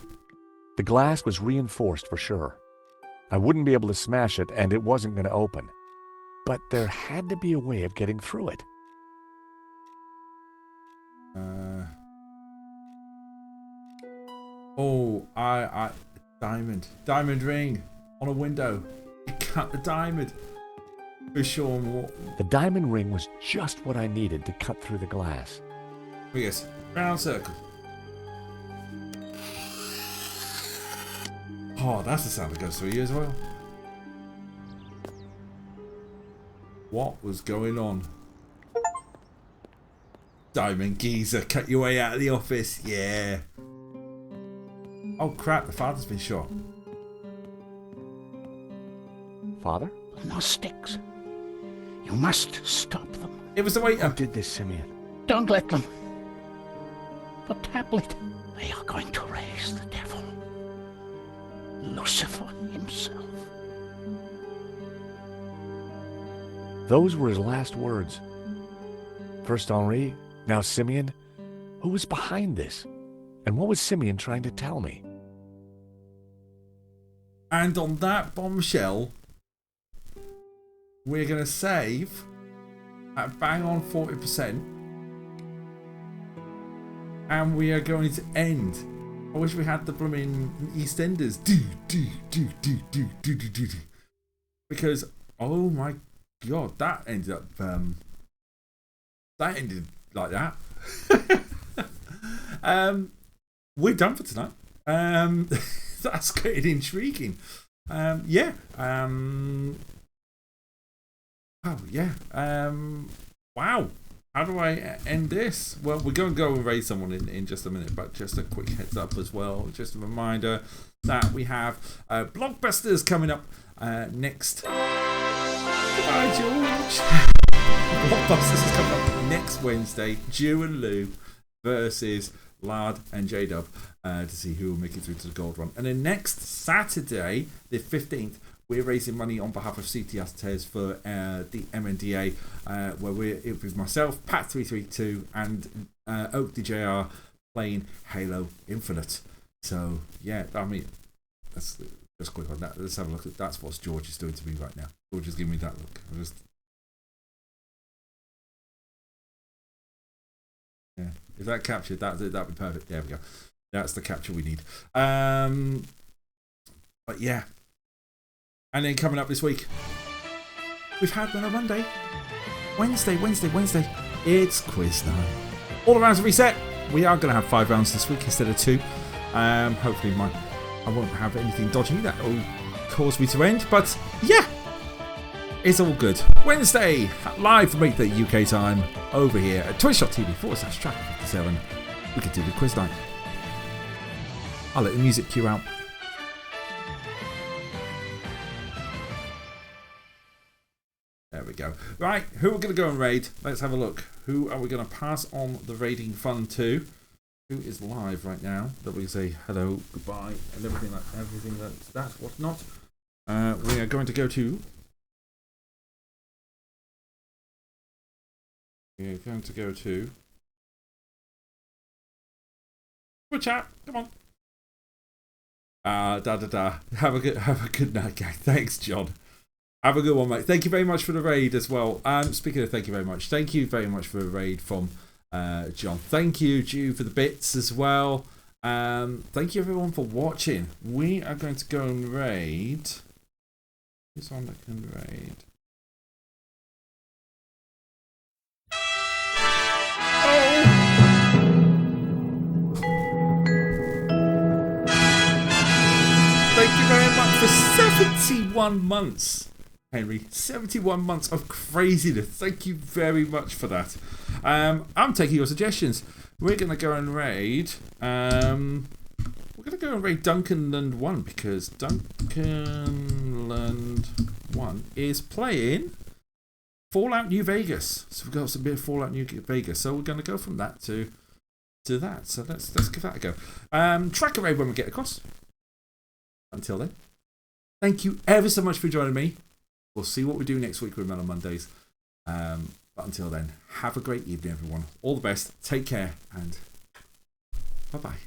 S11: The glass was reinforced for sure. I wouldn't be able to smash it, and it wasn't going to open. But there had to be a way of getting through it.
S1: Oh, diamond ring on a window. You cut the diamond. For sure.
S11: The diamond ring was just what I needed to cut through the glass.
S1: Yes, round circle. Oh, that's the sound that goes through you as well. What was going on? Diamond geezer, cut your way out of the office. Yeah. Oh crap, the father's been shot.
S11: Father?
S8: No sticks. You must stop them.
S1: It was the waiter.
S11: Who did this, Simeon?
S8: Don't let them. The tablet. They are going to raise the devil. Lucifer himself.
S11: Those were his last words. First Henri, now Simeon. Who was behind this? And what was Simeon trying to tell me?
S1: And on that bombshell, we're going to save at bang on 40%. And we are going to end. I wish we had the blooming EastEnders. Because, oh my God, that ended up... that ended like that. We're done for tonight. That's getting intriguing. Yeah. Oh, yeah. Wow. How do I end this? Well, we're going to go and raise someone in just a minute, but just a quick heads up as well. Just a reminder that we have Blockbusters coming up next. Goodbye, George. Blockbusters is coming up next Wednesday. Jew and Lou versus Lard and J-Dub to see who will make it through to the gold run. And then next Saturday, the 15th, we're raising money on behalf of CTS Tez for the MNDA, where we're with myself, Pat332, and Oak DJR playing Halo Infinite. So, yeah, I mean, that's just quick on that. Let's have a look at that's what George is doing to me right now. George is giving me that look. Is that captured? That'd be perfect. There we go. That's the capture we need. But yeah. And then coming up this week, we've had Mellow Monday. Wednesday. It's quiz night. All the rounds are reset. We are going to have 5 rounds this week instead of 2. Hopefully I won't have anything dodgy that will cause me to end. But yeah, it's all good. Wednesday, live from 8:30 UK time, over here at twitch.tv/tracker57. We can do the quiz night. I'll let the music cue out. There we go. Right, who are we going to go and raid? Let's have a look. Who are we going to pass on the raiding fun to? Who is live right now? That we say hello, goodbye, and everything like that, whatnot. We are going to go to. We're going to go to. Good chat. Come on. Have a good night, gang. Thanks, John. Have a good one, mate. Thank you very much for the raid as well. Speaking of thank you very much, thank you very much for the raid from John. Thank you, Jew, for the bits as well. Thank you everyone for watching. We are going to go and raid. Who's on that can raid? Thank you very much for 71 months. Henry, 71 months of craziness. Thank you very much for that. I'm taking your suggestions. We're going to go and raid. We're going to go and raid Duncanland 1 because Duncanland 1 is playing Fallout New Vegas. So we've got some bit of Fallout New Vegas. So we're going to go from that to that. So let's give that a go. Track a raid when we get across. Until then, thank you ever so much for joining me. We'll see what we do next week with Mellow Mondays. But until then, have a great evening, everyone. All the best. Take care and bye-bye.